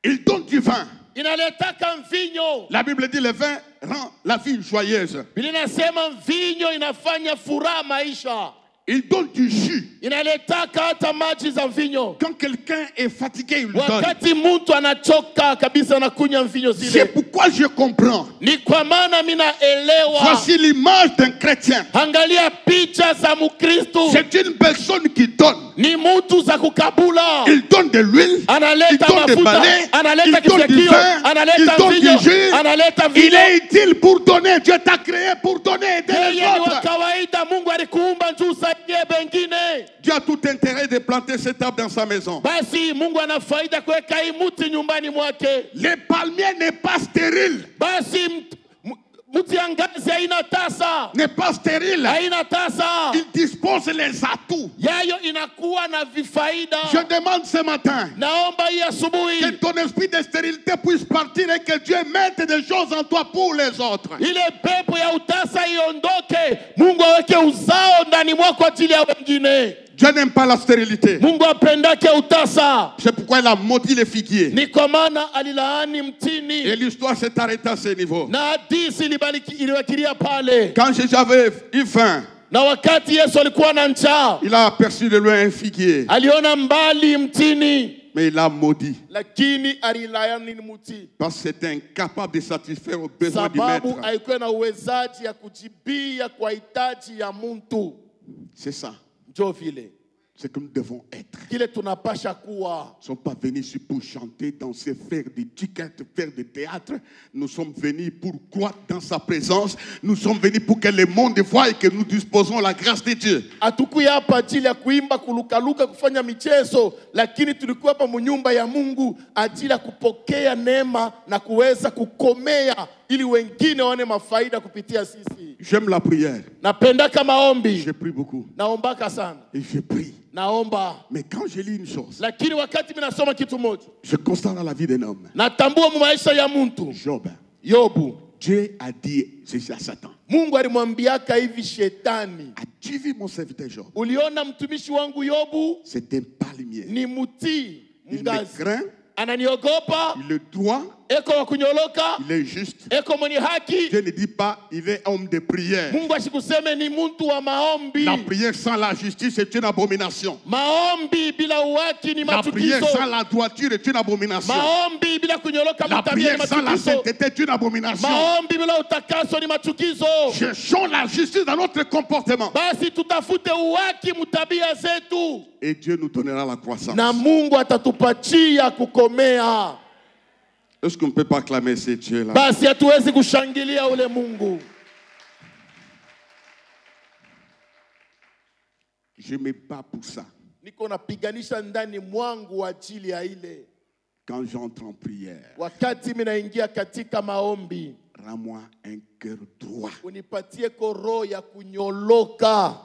S2: Il donne du vin.
S1: Inaletaka mvinyo.
S2: La Bible dit le vin rend la vie joyeuse.
S1: Biblia inasema mvinyo inafanya furaha maisha.
S2: Il donne du jus.
S1: Inaletaka hata maji za mvinyo.
S2: Quand quelqu'un est fatigué, il lui donne.
S1: Wakati mtu anachoka kabisa na kunywa mvinyo
S2: C'est
S1: zile.
S2: pourquoi je comprends.
S1: Ni kwa maana mimi naelewa.
S2: Voici l'image d'un chrétien.
S1: Angalia picha za Mkristo.
S2: C'est une personne qui donne.
S1: Ni mtu za kukabula.
S2: Il donne de l'huile, il
S1: Analeta
S2: donne des
S1: mafuta,
S2: balais,
S1: analeta
S2: il donne du
S1: kifyakio,
S2: vin, il
S1: analeta
S2: donne
S1: mvinyo,
S2: du jus.
S1: analeta
S2: Il
S1: vino.
S2: est utile pour donner. Dieu t'a créé pour donner, aider les
S1: Yeye ni wa
S2: autres.
S1: kawaida, Mungu alikuumba njoo usaidie wengine.
S2: Dieu a tout intérêt de planter cet arbre dans sa maison.
S1: Basi Mungu ana faida kuweka hii mti nyumbani mwake.
S2: Le palmier n'est pas stérile.
S1: Basi mti ya ngazi haina tasa.
S2: N'est pas stérile.
S1: Haina tasa.
S2: Il dispose les atouts.
S1: Yayo inakuwa na vifaida.
S2: Je demande ce matin
S1: Naomba hii asubuhi.
S2: que ton esprit de stérilité puisse partir et que Dieu mette des choses en toi pour les autres.
S1: Ile pepo ya utasa iondoke. Mungu aweke uzao ndani mwako ajili ya wengine.
S2: Dieu n'aime pas la stérilité.
S1: Mungu apendake utasa.
S2: C'est pourquoi il a maudit les figuiers.
S1: Ni kwa maana alilaani mtini.
S2: Et l'histoire s'est arrêtée à ce niveau.
S1: Na hadisi iliwakilia pale.
S2: Quand Jésus avait eu faim,
S1: Na wakati Yesu alikuwa na njaa,
S2: il a aperçu de loin un figuier,
S1: aliona mbali mtini,
S2: mais il a maudit.
S1: lakini alilaani mti
S2: Parce que c'était incapable de satisfaire aux besoins du
S1: sababu
S2: maître.
S1: haikuwa na uwezaji ya kujibia kwa hitaji ya mtu.
S2: C'est ça.
S1: Ndio vile
S2: C'est que nous devons être.
S1: kile tunapasha kuwa.
S2: Nous ne sommes pas venus ici pour chanter, danser, faire des tickets, faire des théâtres. Nous sommes venus pour croître dans sa présence. Nous sommes venus pour que le monde voie et que nous disposons la grâce de Dieu.
S1: Hatukuya hapa ajili ya kuimba, kulukaluka, kufanya michezo, lakini tulikuwa hapa mnyumba ya Mungu ajili ya kupokea neema na kuweza kukomea ili wengine waone mafaida kupitia sisi.
S2: J'aime la prière.
S1: Napenda kama maombi.
S2: Je prie beaucoup.
S1: Naombaka sana.
S2: Et je prie.
S1: Naomba.
S2: Mais quand je lis une chose,
S1: Lakini wakati mimi nasoma kitu moja,
S2: je constate dans la vie d'un homme.
S1: natambua maisha ya mtu.
S2: Job.
S1: Yobu.
S2: Dieu a dit ceci à Satan.
S1: Mungu alimwambiaka hivi shetani,
S2: As-tu vu mon serviteur Job?
S1: uliona mtumishi wangu Yobu?
S2: C'est un palmier.
S1: Ni mti
S2: Il me
S1: mgazi.
S2: craint,
S1: Ananiogopa,
S2: il le doit,
S1: eko wa kunyoloka,
S2: il est juste.
S1: eko mwenye haki.
S2: Dieu ne dit pas il est homme de prière.
S1: Mungu asikuseme ni muntu wa maombi.
S2: La prière sans la justice est une abomination.
S1: Maombi bila uwaki ni
S2: La prière
S1: machukizo.
S2: sans la droiture est une abomination.
S1: Maombi bila kunyoloka
S2: La
S1: mtabia ni
S2: prière sans la
S1: machukizo.
S2: sainteté est une abomination.
S1: Maombi bila utakaso ni machukizo.
S2: Cherchons la justice dans notre comportement.
S1: Basi tutafute uwaki mtabia zetu.
S2: Et Dieu nous donnera la croissance.
S1: Na Mungu atatupatia kukomea.
S2: Est-ce qu'on ne peut pas acclamer ce Dieu-là?
S1: Basi hatuwezi kushangilia ule Mungu.
S2: Je me bats pour ça.
S1: Niko napiganisha ndani mwangu ajili ya ile.
S2: Quand j'entre en prière,
S1: Wakati mimi naingia katika maombi,
S2: rends-moi un cœur droit.
S1: unipatie roho ya kunyoloka.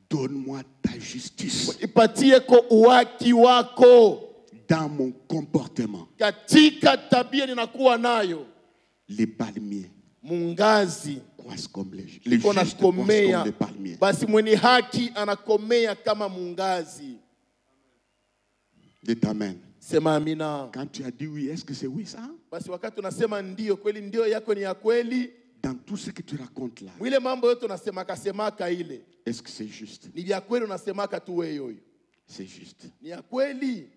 S2: Donne-moi ta justice
S1: Unipatie uwaki wako
S2: dans mon comportement.
S1: katika tabia ninakuwa nayo.
S2: Les palmiers
S1: Mungazi
S2: croissent comme les justes croissent
S1: anakomea,
S2: comme les palmiers.
S1: basi mwenye haki anakomea kama mungazi.
S2: Dites amen.
S1: Sema amina.
S2: Quand tu as dit oui, est-ce que c'est oui ça?
S1: Basi wakati unasema ndio, kweli ndio yako ni ya kweli.
S2: Dans tout ce que tu racontes là,
S1: Mwile mambo yote unasemaka ile.
S2: est-ce que c'est juste?
S1: Ni vya kweli unasemaka tu wewe.
S2: C'est juste.
S1: Ni ya kweli.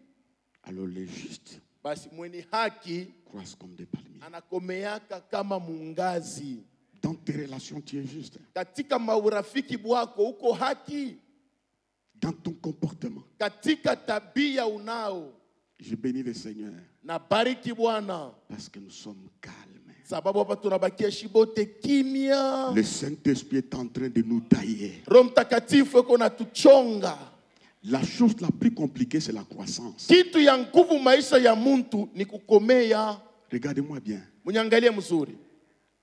S2: Alors les justes
S1: Basi mwenye haki
S2: croissent comme des palmiers.
S1: anakomeaka kama mungazi.
S2: Dans tes relations, tu es juste.
S1: Katika maurafiki bwako uko haki.
S2: Dans ton comportement,
S1: Katika tabia unao.
S2: je bénis le Seigneur
S1: Na bariki Bwana.
S2: parce que nous sommes calmes.
S1: Sababu hapa tunabakia shibote kimya.
S2: Le Saint-Esprit est en train de nous tailler.
S1: Roho Mtakatifu yuko natuchonga.
S2: La chose la plus compliquée, c'est la croissance.
S1: Kitu ya nguvu maisha ya muntu ni kukomea.
S2: Regardez-moi bien.
S1: Munyangalie mzuri.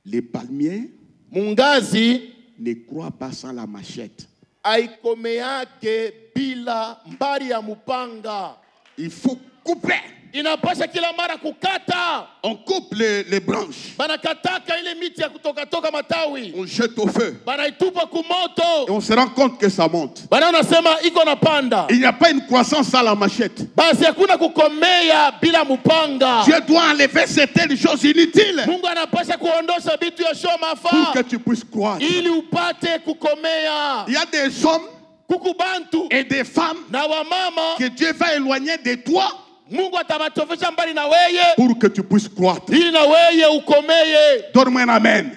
S2: Les palmiers
S1: Mungazi
S2: ne croient pas sans la machette.
S1: aikomeake bila mbari ya mupanga.
S2: Il faut couper.
S1: Inapasha kila mara kukata.
S2: On coupe les branches.
S1: Banakataka ile miti ya kutoka matawi.
S2: On jette au feu.
S1: Banaitupa
S2: Et
S1: kumoto.
S2: on se rend compte que ça monte.
S1: Bana unasema iko napanda.
S2: Il n'y a pas une croissance sans la machette.
S1: Basi hakuna kukomea bila mupanga.
S2: Dieu doit enlever certaines choses inutiles
S1: Mungu anapasha kuondosha vitu ya show
S2: pour
S1: mafa.
S2: que tu puisses croître.
S1: Ili upate kukomea.
S2: Il y a des hommes
S1: Kukubantu
S2: et des femmes
S1: na wamama
S2: que Dieu va éloigner de toi
S1: Mungu atabatofesha mbali na weye
S2: pour que tu puisses croître.
S1: ili na weye ukomeye.
S2: Donne-moi un amen.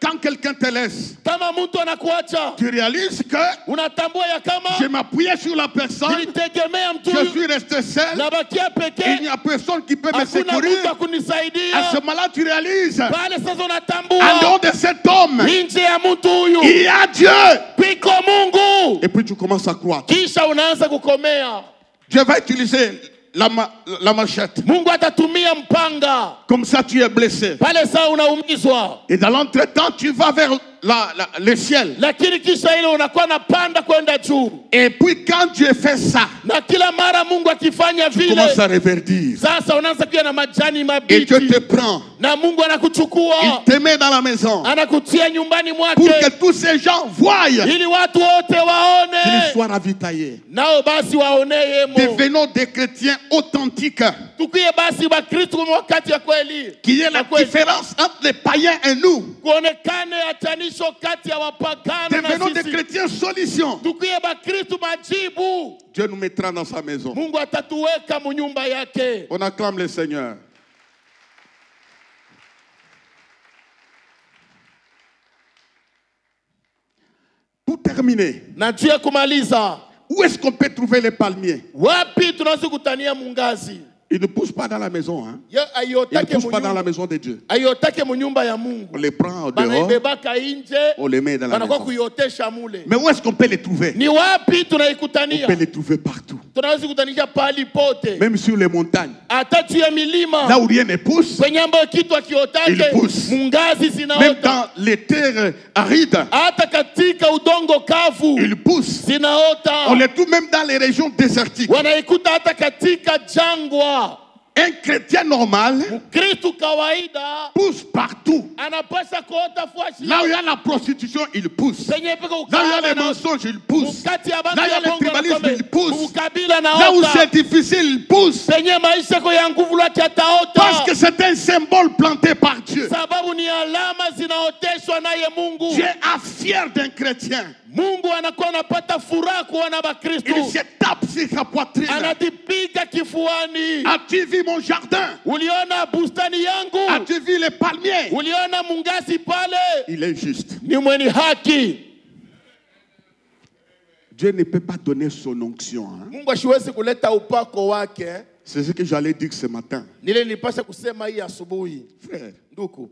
S2: Quand quelqu'un te laisse,
S1: Kama mtu anakuacha,
S2: tu réalises que
S1: unatambua ya kama
S2: je m'appuyais sur la personne,
S1: nilitegemea mtu
S2: je
S1: huyu
S2: suis resté seul,
S1: na bakia
S2: il
S1: pekee,
S2: n'y a personne qui peut me
S1: hakuna
S2: secourir.
S1: mtu
S2: À
S1: akunisaidia.
S2: ce moment-là, tu réalises,
S1: Pale sasa
S2: en
S1: unatambua
S2: dehors de cet homme,
S1: nje ya mtu huyu
S2: il y a Dieu.
S1: piko Mungu,
S2: Et puis tu commences à croître.
S1: kisha unaanza kukomea.
S2: Dieu va utiliser la machette.
S1: Mungu atatumia mpanga,
S2: Comme ça, tu es blessé.
S1: pale saa unaumizwa,
S2: Et dans l'entretemps, tu vas vers le ciel.
S1: lakini kisha ile unakuwa napanda kwenda juu.
S2: Et puis quand Dieu fait ça,
S1: Na kila mara Mungu akifanya
S2: tu commences
S1: vile,
S2: à reverdir.
S1: sasa unaanza kuwa na majani
S2: Et Dieu te
S1: mabichi,
S2: prend.
S1: na Mungu
S2: Il
S1: anakuchukua,
S2: te met dans la maison.
S1: anakutia nyumbani
S2: Pour
S1: mwake,
S2: que tous ces gens voient
S1: ili watu wote
S2: qu'ils
S1: waone,
S2: soient ravitaillés.
S1: nao basi waoneyemo.
S2: Devenons des chrétiens authentiques.
S1: Tukuye basi Wakristo kwa wakati ya kweli,
S2: Qu'il y ait la différence entre les païens et nous.
S1: kuonekane atanisho kati ya wapagano na
S2: Devenons des
S1: sisi.
S2: chrétiens solutions.
S1: Tukuye Bakristo majibu.
S2: Dieu nous mettra dans sa maison.
S1: Mungu atatuweka munyumba yake.
S2: On acclame le Seigneur. Pour terminer,
S1: Na juu ya kumaliza,
S2: où est-ce qu'on peut trouver les palmiers?
S1: wapi tunaweza kutania mungazi?
S2: Ils ne poussent pas dans la maison. Hein?
S1: Ya
S2: Ils ne
S1: ayotake
S2: poussent pas dans la
S1: munyumba,
S2: maison de Dieu.
S1: ayotake munyumba ya
S2: On
S1: Mungu.
S2: les prend au dehors,
S1: Banaibebaka nje,
S2: on les met dans la
S1: banakuwa
S2: maison.
S1: kuyotesha mule.
S2: Mais où est-ce qu'on peut les trouver?
S1: Ni wapi
S2: On
S1: tunaikutania?
S2: peut les trouver partout.
S1: Tunaweza kutanisha pahali pote,
S2: Même sur les montagnes.
S1: hata juu ya milima,
S2: Là où rien ne pousse,
S1: kwenye ambayo kitu
S2: Il
S1: akiotake
S2: pousse.
S1: mungazi
S2: même
S1: zinaota,
S2: dans les terres arides,
S1: hata katika udongo kavu
S2: ils poussent. On
S1: zinaota,
S2: les trouve même dans les régions désertiques.
S1: wanaikuta hata katika jangwa.
S2: Un chrétien normal
S1: Mkristo kawaida
S2: pousse partout.
S1: anapasha kuota fuashi.
S2: Là où il y a la prostitution, il pousse.
S1: Penye peko
S2: Là où il y a
S1: ukahaba
S2: les
S1: na
S2: mensonges, il pousse.
S1: mkati ya bantu
S2: Là où il y a
S1: ya
S2: le
S1: bongo na
S2: tribalisme,
S1: kombe.
S2: il pousse.
S1: Ukabila na
S2: Là où
S1: ota.
S2: c'est difficile, il pousse.
S1: Penye maisha yako ya nguvu lake ataota.
S2: Parce que c'est un symbole planté par Dieu.
S1: Sababu ni alama zinaoteshwa naye Mungu.
S2: Dieu est fier d'un chrétien.
S1: Mungu anakuwa anapata furaha kuona Bakristo.
S2: Il se tape sur sa poitrine.
S1: Anajipiga kifuani.
S2: As-tu vu mon jardin?
S1: Uliona bustani yangu?
S2: As-tu vu les palmiers?
S1: Uliona mungazi pale?
S2: Il est juste.
S1: Ni mwenye haki.
S2: Dieu ne peut pas donner son onction. Hein?
S1: Mungu ashiwezi kuleta upako wake.
S2: C'est ce que j'allais dire ce matin.
S1: Nile nilipasha kusema hii asubuhi.
S2: Frère,
S1: Nduku,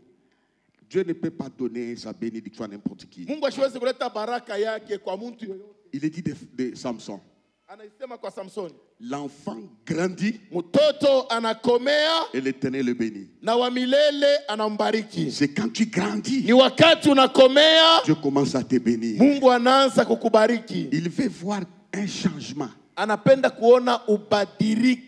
S2: Dieu ne peut pas donner sa bénédiction à n'importe qui.
S1: Mungu ashiwezi kuleta baraka yake kwa mtu yoyote.
S2: Il est dit de Samson.
S1: Anaisema kwa Samsoni.
S2: L'enfant grandit
S1: Mtoto anakomea
S2: et l'Éternel le bénit.
S1: na wa milele anambariki.
S2: C'est quand tu grandis,
S1: Ni wakati unakomea
S2: Dieu commence à te bénir.
S1: Mungu anaanza kukubariki.
S2: Il veut voir un changement.
S1: Anapenda kuona ubadiliko.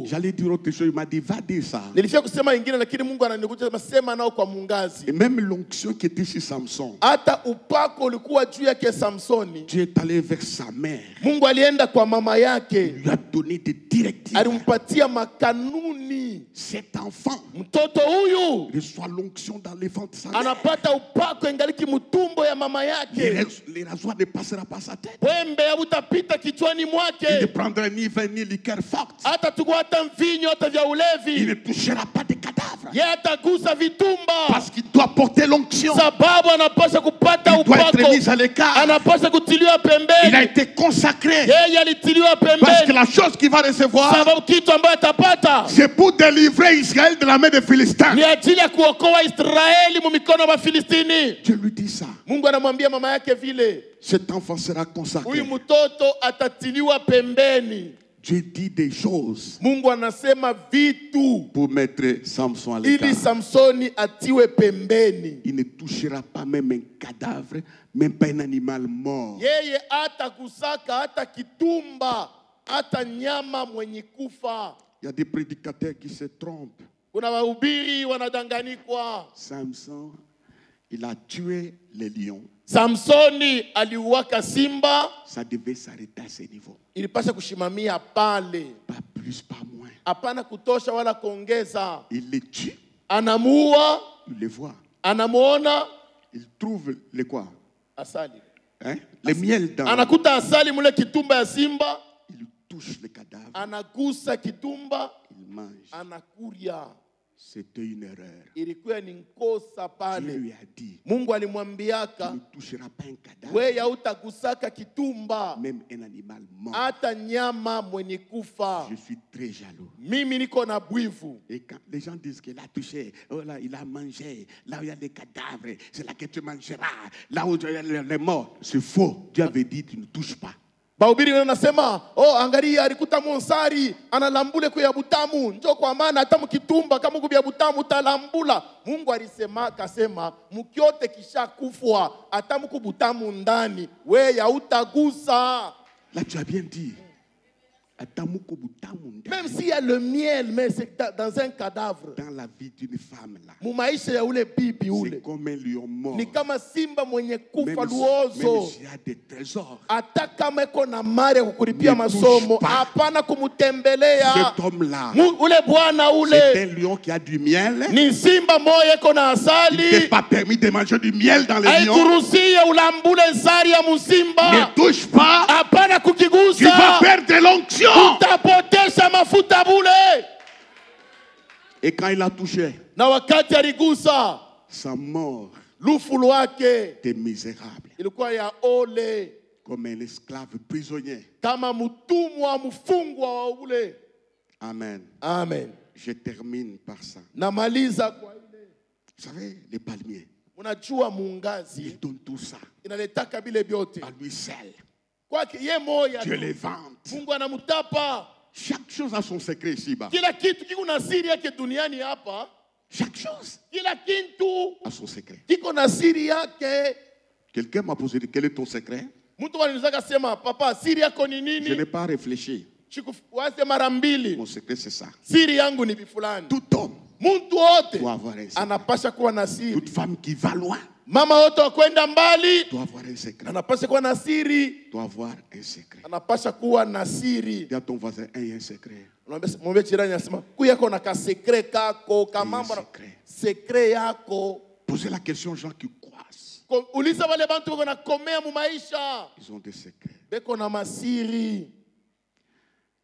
S2: J'allais dire autre chose, il m'a dit, va dire ça.
S1: Nilifia kusema ingine lakini Mungu ananikuja sema nao kwa mungazi.
S2: Et même l'onction qui était sur Samson,
S1: Hata upako ulikuwa juu yake Samsoni.
S2: Dieu est allé vers sa mère.
S1: Mungu alienda kwa mama yake.
S2: Il lui a donné des directives.
S1: Alimpatia makanuni.
S2: Cet enfant
S1: Mtoto huyu
S2: reçoit l'onction dans les ventres de sa mère.
S1: anapata upako ingaliki mtumbo ya mama yake.
S2: Les rasoirs ne passera pas sa tête.
S1: Wembe hautapita kichwani
S2: Il ne
S1: mwake.
S2: prendra ni vin ni liqueur forte.
S1: Hata tukua hata mvinyo hata vya
S2: Il
S1: ulevi.
S2: ne touchera pas des cadavres.
S1: Yeye atagusa vitumba.
S2: Parce qu'il doit porter l'onction.
S1: Sababu anapaswa kupata
S2: Il doit être
S1: upako.
S2: mis à l'écart.
S1: Anapaswa kutiliwa
S2: Il a
S1: pembeni.
S2: été consacré.
S1: Yeye alitiliwa
S2: Parce que
S1: pembeni.
S2: la chose qu'il va recevoir,
S1: Sababu kitu ambayo atapata
S2: c'est pour délivrer Israël de la main des Philistins.
S1: ni ajili ya kuokoa Israeli mu mikono ya Wafilistini.
S2: Dieu lui dit ça.
S1: Mungu anamwambia mama yake vile,
S2: Cet enfant sera
S1: huyu
S2: consacré.
S1: mtoto atatiliwa pembeni.
S2: Dieu dit des choses
S1: Mungu anasema vitu
S2: pour mettre Samson à
S1: ili
S2: l'écart.
S1: Samsoni atiwe pembeni.
S2: Il ne touchera pas même un cadavre, même pas un animal mort.
S1: Yeye hata kusaka hata kitumba hata nyama mwenye kufa.
S2: Il y a des prédicateurs qui se trompent.
S1: Kuna wahubiri wanadanganikwa.
S2: Samson, il a tué les lions.
S1: Samsoni aliuwaka simba,
S2: Ça devait s'arrêter à ce niveau.
S1: ilipasha kushimamia pale,
S2: Pas plus, pas moins.
S1: hapana kutosha wala kuongeza.
S2: Il les tue,
S1: Anamuua,
S2: il les voit.
S1: anamuona
S2: Il trouve les quoi?
S1: asali,
S2: Hein? Les miels dans.
S1: anakuta asali mule kitumba ya simba,
S2: Il touche les cadavres,
S1: anagusa kitumba,
S2: il mange.
S1: anakuria.
S2: C'était une erreur.
S1: Ilikuwa ni nkosa
S2: Dieu
S1: pale.
S2: lui a dit,
S1: Mungu
S2: tu
S1: alimwambiaka,
S2: ne toucheras pas un cadavre,
S1: wewe hautagusaka kitumba
S2: même un animal mort.
S1: hata nyama mwenye kufa.
S2: Je suis très jaloux.
S1: Mimi niko na bwivu.
S2: Et quand les gens disent qu'il a touché, oh là, il a mangé, là où il y a des cadavres, c'est là que tu mangeras, là où il y a les morts, c'est faux. Dieu avait dit, tu ne touches pas.
S1: Bahubiri wanasema, oh angalia alikuta monsari analambule kwa butamu, njoo kwa maana hata mkitumba kama kubia butamu talambula. Mungu alisema akasema mkiote kisha kufwa hata mkubutamu ndani wewe hautagusa.
S2: Là, tu as bien dit.
S1: Même s'il y a le miel, mais c'est dans un cadavre.
S2: Dans la vie d'une femme, là,
S1: Mumaisha ya ule bibi
S2: c'est
S1: ule.
S2: comme un lion mort.
S1: Ni kama simba mwenye kufa
S2: Même
S1: luozo.
S2: s'il y a des trésors,
S1: Hata kama iko na mali ya kukulipia
S2: Ne touche
S1: masomo,
S2: pas.
S1: hapana kumutembelea.
S2: cet homme-là,
S1: Ule bwana
S2: c'est
S1: ule
S2: un lion qui a du miel.
S1: ni simba moya iko na
S2: Il n'est
S1: asali.
S2: pas permis de manger du miel dans les lions.
S1: Haikuruhusiwa ulambule nsari ya
S2: Ne
S1: musimba.
S2: touche pas,
S1: Hapana
S2: tu vas
S1: kukigusa.
S2: perdre l'onction.
S1: Utapotesha mafuta bule.
S2: Et quand il a touché,
S1: Na wakati aligusa,
S2: sa mort
S1: lufu lwake
S2: était misérable.
S1: ilikuwa ya ole,
S2: Comme un esclave prisonnier.
S1: kama mtumwa mfungwa wa ule.
S2: Amen.
S1: Amen.
S2: Je termine par ça.
S1: Namaliza kwa ile.
S2: Vous savez, les palmiers,
S1: Unajua
S2: ils
S1: muungazi
S2: donnent tout ça
S1: inaletaka bile vyote.
S2: à lui seul.
S1: Kwake ye moya
S2: Dieu
S1: tu.
S2: les vante.
S1: Mungu anamutapa.
S2: Chaque chose a son secret ici-bas.
S1: Kila kitu kiko na siri yake duniani hapa.
S2: Chaque chose
S1: Kila kitu
S2: a son secret.
S1: kiko na siri yake.
S2: Quelqu'un m'a posé, quel est ton secret?
S1: Mtu anaweza kusema papa, siri yako ni
S2: Je n'ai
S1: nini?
S2: pas réfléchi.
S1: Waze mara mbili.
S2: Mon secret c'est ça.
S1: Siri yangu ni bifulani.
S2: Tout homme
S1: Muntu wote
S2: doit avoir un secret.
S1: anapasha kuwa na siri.
S2: Toute femme qui va loin
S1: Mama wote wakwenda mbali
S2: doit avoir un secret.
S1: anapasha kuwa na siri.
S2: Doit avoir un secret.
S1: Anapasha kuwa na siri.
S2: Dis à ton voisin, il y a un secret.
S1: Mwambie jirani asema kuyako na ka secret kako kamambo na secret yako.
S2: Posez la question aux gens qui croissent.
S1: Uliza wale bantu wako na komea mu maisha.
S2: Ils ont des secrets.
S1: Beko na masiri.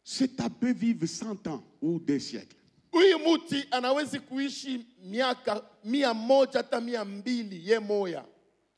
S2: Cet abbé vive 100 ans ou des siècles.
S1: Huyu muti anawezi kuishi miaka 100 hata 200 ye moya.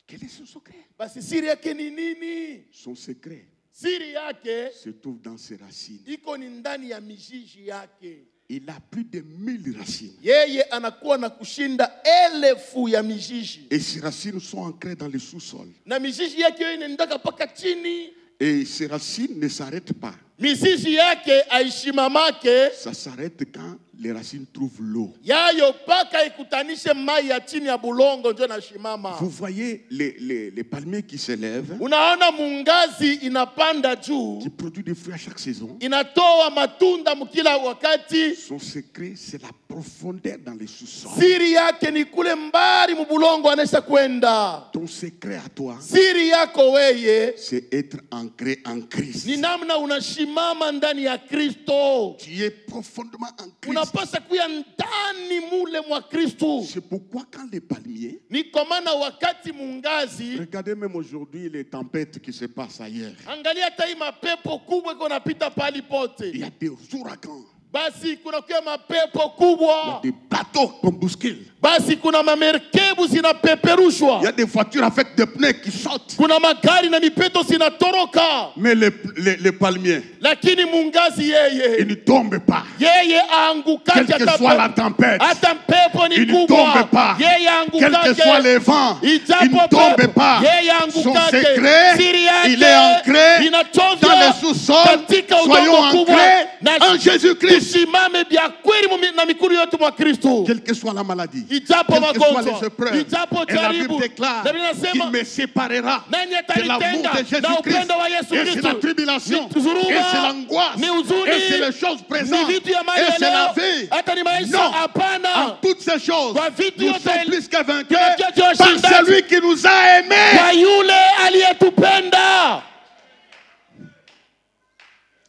S2: Quel est son secret?
S1: Basi siri yake ni nini?
S2: Son secret
S1: Siri yake
S2: se trouve dans ses racines.
S1: iko ni ndani ya mijiji yake.
S2: Il a plus de 1000 racines.
S1: Yeye anakuwa na kushinda 1000 ya mijiji.
S2: Et ces racines sont ancrées dans le sous-sol.
S1: Na mijiji yake yeye inaendaka paka chini.
S2: Et ces racines ne s'arrêtent pas.
S1: Mijiji yake aishimamake.
S2: Ça s'arrête quand les racines trouvent l'eau.
S1: Yayo paka ikutanishe mai ya chini ya bulongo ndio na shimama.
S2: Vous voyez les palmiers qui s'élèvent,
S1: Unaona mungazi inapanda juu.
S2: qui produisent des fruits à chaque saison.
S1: Inatoa matunda mkila wakati.
S2: Son secret, c'est la profondeur dans les sous-sols.
S1: Siri yake ni kule mbali mubulongo anesha kwenda.
S2: Ton secret à toi,
S1: Siri yako weye
S2: c'est être ancré en Christ.
S1: ni namna unashimama ndani ya Kristo.
S2: Tu es profondément en Christ.
S1: Unapasa kuya ndani mule mwa Kristo.
S2: C'est pourquoi quand les palmiers,
S1: Ni kwa maana wakati mungazi,
S2: regardez même aujourd'hui les tempêtes qui se passent ailleurs.
S1: angalia hata hii mapepo kubwa iko napita pali pote.
S2: Il y a des ouragans,
S1: Basi kuna kwa mapepo
S2: il y a
S1: kubwa.
S2: des bateaux qu'on bouscule.
S1: Basi kuna mamerkebu zinapeperushwa.
S2: Il y a des voitures avec des pneus qui sautent.
S1: Kuna magari na mipeto zinatoroka.
S2: Mais les palmiers,
S1: Lakini mungazi
S2: ils
S1: yeye
S2: ne tombent pas.
S1: yeye aangukake
S2: Quelle que soit la tempête,
S1: hata mpepo ni
S2: ils ne
S1: kubwa.
S2: tombent pas.
S1: Yeye
S2: Quels que
S1: aangukake.
S2: soient les vents, ils
S1: Ijapo
S2: ne tombent
S1: pepo,
S2: pas.
S1: yeye
S2: Son
S1: aangukake.
S2: secret,
S1: Siri yake
S2: il est ancré
S1: inachovya
S2: dans les sous-sols.
S1: katika
S2: Soyons
S1: udongo kubwa.
S2: ancrés
S1: Na
S2: en Jésus-Christ.
S1: tusimame vya kweli na mikuru yote mwa Kristo.
S2: Quelle que soit la maladie,
S1: Ijapo
S2: quelles que soient
S1: magonjwa,
S2: les épreuves,
S1: ijapo
S2: et la Bible
S1: jaribu,
S2: déclare
S1: na Biblia
S2: qu'il
S1: inasema
S2: me séparera
S1: nani
S2: de l'amour
S1: atanitenga
S2: de
S1: na
S2: Jésus-Christ.
S1: upendo wa Yesu
S2: Et c'est la
S1: Kristo.
S2: tribulation,
S1: Ni zuruba,
S2: et c'est l'angoisse,
S1: ni huzuni,
S2: et c'est les choses présentes,
S1: ni vitu ya mali
S2: et
S1: ya
S2: c'est la
S1: leo,
S2: vie.
S1: hata ni maisha.
S2: Non,
S1: Hapana.
S2: en toutes ces choses,
S1: Kwa vitu
S2: nous
S1: yote
S2: sommes plus que vainqueurs
S1: tunajua
S2: par
S1: washindaji.
S2: celui qui nous a aimés.
S1: Kwa yule aliyetupenda.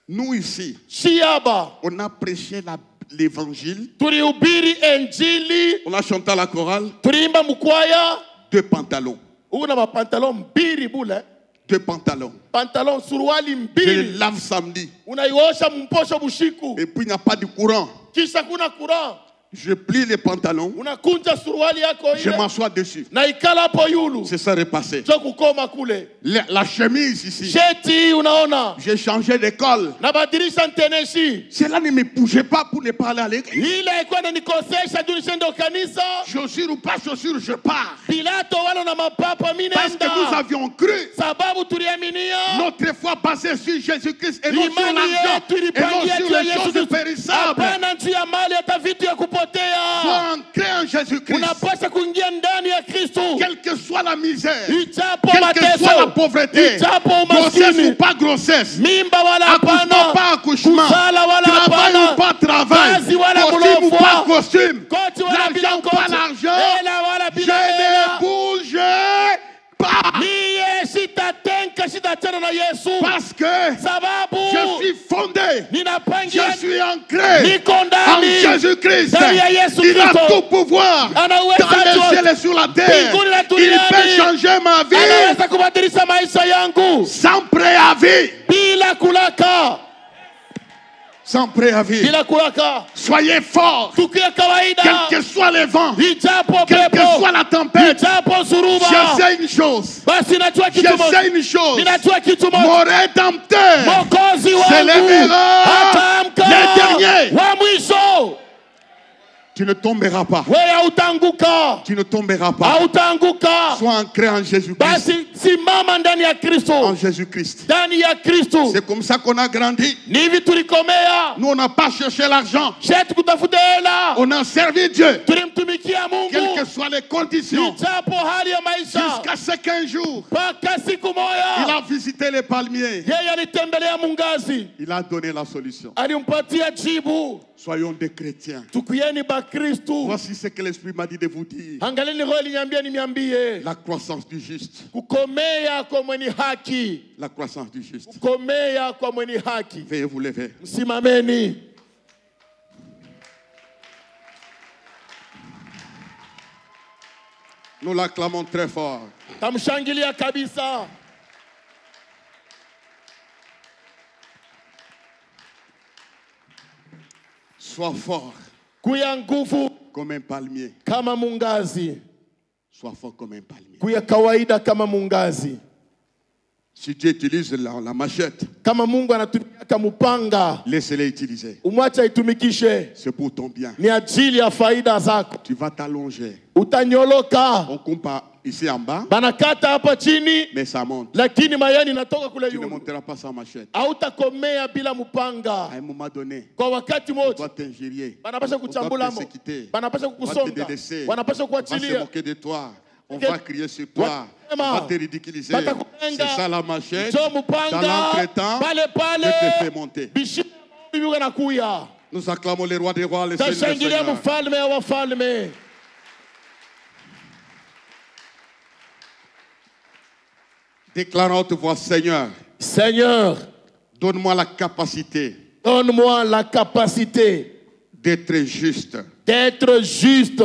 S2: Nous ici,
S1: Shiaba
S2: on a prêché l'évangile,
S1: tulihubiri Injili,
S2: on a chanté à la chorale,
S1: tuliimba mkwaya.
S2: 2 pantalons,
S1: Una mapantalon mbili bule.
S2: 2 pantalons.
S1: Pantalon suruali
S2: Je
S1: mbili.
S2: les lave samedi,
S1: Unaiosha mposho bushiku.
S2: et puis il n'y a pas de courant.
S1: Kisha kuna kura.
S2: Je plie les pantalons,
S1: Unakunja suruali yako
S2: je
S1: ile.
S2: m'assois dessus.
S1: Na ikala hapo yulu.
S2: C'est ça repassé.
S1: Jo kukoma kule.
S2: La chemise ici,
S1: Sheti unaona.
S2: j'ai changé d'école.
S1: Nabadilisha nteneshi.
S2: Cela ne me bougeait pas pour ne pas aller à l'église.
S1: Ile ilikuwa inanikosesha juu nishende kanisa.
S2: Chaussure ou pas chaussure, je pars.
S1: Pilato wala na mapapa mimi
S2: Parce que nous
S1: naenda.
S2: avions cru.
S1: Sababu tuliaminia.
S2: Notre foi basée sur Jésus-Christ et non sur
S1: Imani
S2: l'argent
S1: yetu
S2: et non
S1: ilipangia
S2: sur
S1: juu ya
S2: les
S1: Yesu
S2: choses
S1: Kristo.
S2: périssables.
S1: Hapana juu ya mali hata vitu ya kupotea.
S2: Sois ancré en Jésus-Christ.
S1: Unapaswa kuingia ndani ya Kristo.
S2: Quelle que soit la misère,
S1: Ijapo
S2: quelle que soit la
S1: mateso.
S2: pauvreté,
S1: Ijapo
S2: grossesse
S1: umaskini.
S2: ou pas grossesse,
S1: Mimba wala
S2: accouchement
S1: hapana.
S2: pas accouchement,
S1: Kuzala wala
S2: travail
S1: hapana.
S2: ou pas travail,
S1: Kazi wala
S2: costume ou
S1: bulofwa.
S2: pas costume,
S1: Koti wala bila
S2: l'argent ou
S1: koti.
S2: pas l'argent,
S1: Hela wala
S2: je
S1: bila hela.
S2: ne bouge pas.
S1: Miye sitatenka sitachana na Yesu.
S2: Parce que
S1: Sababu
S2: je suis fondé,
S1: ninapangia
S2: je suis ancré
S1: niko
S2: en
S1: ndani.
S2: Jésus-Christ.
S1: Ndani ya Yesu
S2: Il a
S1: Kristo.
S2: tout pouvoir
S1: Ana uweza
S2: dans les
S1: yote.
S2: cieux et sur la terre.
S1: Mbinguni na
S2: Il
S1: duniani.
S2: peut changer ma vie
S1: Anaweza kubadilisha maisha yangu
S2: sans préavis.
S1: bila kulaka.
S2: Sans préavis.
S1: Bila kulaka.
S2: Soyez forts.
S1: Tukia kawaida.
S2: Quels que soient les vents,
S1: Ijapo
S2: quelle que
S1: pepo.
S2: soit la tempête,
S1: Ijapo suruba.
S2: je sais une chose.
S1: Basi najua
S2: Je
S1: kitu moja.
S2: sais une chose.
S1: Ninajua kitu moja.
S2: Mon rédempteur
S1: Mwokozi wangu
S2: s'élèvera
S1: ataamka
S2: le dernier.
S1: wa mwisho.
S2: Tu ne tomberas pas.
S1: Wewe hautanguka.
S2: Tu ne tomberas pas.
S1: Hautanguka.
S2: Sois ancré en Jésus-Christ.
S1: Basi Simama ndani ya
S2: en
S1: Kristo.
S2: Jésus-Christ.
S1: Ndani ya Kristo.
S2: C'est comme ça qu'on a grandi.
S1: Ni hivi tulikomea.
S2: Nous, on n'a pas cherché l'argent.
S1: Shetu kutafuta hela.
S2: On a servi Dieu.
S1: Tulimtumikia Mungu.
S2: Quelles que soient les conditions.
S1: Ijapo hali ya maisha.
S2: Jusqu'à ce qu'un jour,
S1: Mpaka siku moja.
S2: il a visité les palmiers.
S1: Yeye alitembelea mungazi.
S2: Il a donné la solution.
S1: Alimpatia jibu.
S2: Soyons des chrétiens.
S1: Tukuyeni ba Kristo.
S2: Voici ce que l'Esprit m'a dit de vous dire.
S1: Angaleni roho iliniambia niambie.
S2: La croissance du juste.
S1: Kukomea kwa mwenye haki.
S2: La croissance du juste.
S1: Kukomea kwa mwenye haki.
S2: Veuillez vous lever.
S1: Msimameni.
S2: Nous l'acclamons très fort.
S1: Tamshangilia kabisa.
S2: Sois fort
S1: Kuya nguvu
S2: comme un palmier.
S1: kama mungazi.
S2: Sois fort comme un palmier.
S1: Kuya kawaida kama mungazi.
S2: Si Dieu utilise la machette,
S1: Kama Mungu anatumia mupanga,
S2: laissez-les utiliser.
S1: umwacha itumikishe.
S2: C'est pour ton bien.
S1: Ni ajili ya faida zako.
S2: Tu vas t'allonger.
S1: Utanyoloka.
S2: On coupe ici en bas,
S1: Banakata hapa chini,
S2: mais ça monte.
S1: lakini mayani inatoka kule
S2: Tu ne
S1: juu.
S2: monteras pas sans machette.
S1: Hautakomea bila mupanga.
S2: À un moment donné,
S1: Kwa wakati
S2: on doit
S1: moja
S2: t'injurier.
S1: banapasha
S2: On doit
S1: kuchambula mo,
S2: persécuter.
S1: banapasha
S2: On va te
S1: kukusonga,
S2: délaisser.
S1: banapasha
S2: On va se
S1: kuachilia.
S2: moquer de toi. On va crier sur toi. On va te ridiculiser. C'est ça la machette.
S1: Njoo
S2: Dans
S1: mupanga
S2: l'entretemps,
S1: pale
S2: je te
S1: pale.
S2: fais monter.
S1: Bishia bibi nakuya.
S2: Nous acclamons les rois des rois, les seigneurs des
S1: Tashangilia
S2: seigneurs.
S1: mfalme wa wafalme.
S2: Déclarons à haute voix, Seigneur,
S1: Seigneur,
S2: donne-moi la capacité
S1: donne-moi la capacité
S2: d'être juste.
S1: d'être juste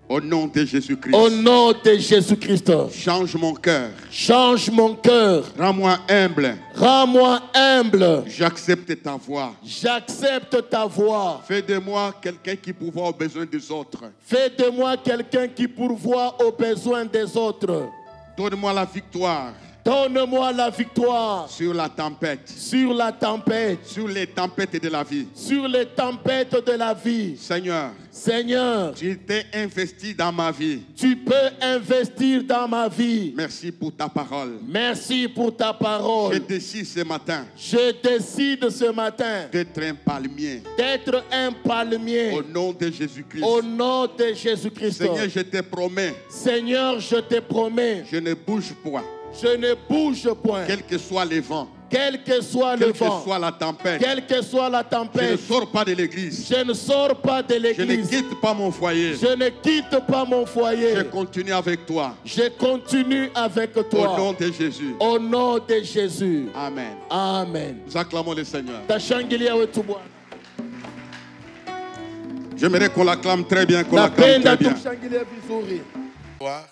S2: Au nom de Jésus-Christ.
S1: au nom de Jésus-Christ.
S2: Change mon cœur.
S1: Change mon cœur.
S2: Rends-moi humble.
S1: Rends-moi humble.
S2: J'accepte ta voix.
S1: J'accepte ta voix.
S2: Fais de moi quelqu'un qui pourvoit aux besoins des autres.
S1: Fais de moi quelqu'un qui pourvoit aux besoins des autres.
S2: Donne-moi la victoire
S1: Donne-moi la victoire
S2: sur la tempête,
S1: sur la tempête,
S2: sur les tempêtes de la vie.
S1: sur les tempêtes de la vie.
S2: Seigneur,
S1: Seigneur,
S2: tu t'es investi dans ma vie.
S1: tu peux investir dans ma vie.
S2: Merci pour ta parole.
S1: Merci pour ta
S2: Je
S1: parole.
S2: décide ce matin
S1: Je décide ce matin
S2: d'être un palmier.
S1: d'être un palmier
S2: Au nom de Jésus-Christ.
S1: au nom de Jésus-Christ.
S2: Seigneur, je te promets,
S1: Seigneur, je te promets,
S2: je ne bouge pas.
S1: je ne bouge point.
S2: Quel que soit les vents,
S1: Quel que soit le
S2: quelle que
S1: vent,
S2: soit la tempête,
S1: quelle que soit la
S2: je ne
S1: tempête,
S2: sors pas de l'église.
S1: je ne sors pas de
S2: Je ne
S1: l'église.
S2: quitte pas mon foyer.
S1: Je ne quitte pas mon foyer.
S2: Je continue avec toi.
S1: Je continue avec
S2: Au
S1: toi.
S2: nom de Jésus.
S1: Au nom de Jésus.
S2: Amen.
S1: Amen.
S2: Nous acclamons le Seigneur.
S1: Tashangilia wetu Bwana.
S2: J'aimerais qu'on l'acclame très bien, qu'on l'acclame
S1: Napenda
S2: très bien.
S1: tumshangilie vizuri.
S2: Soir.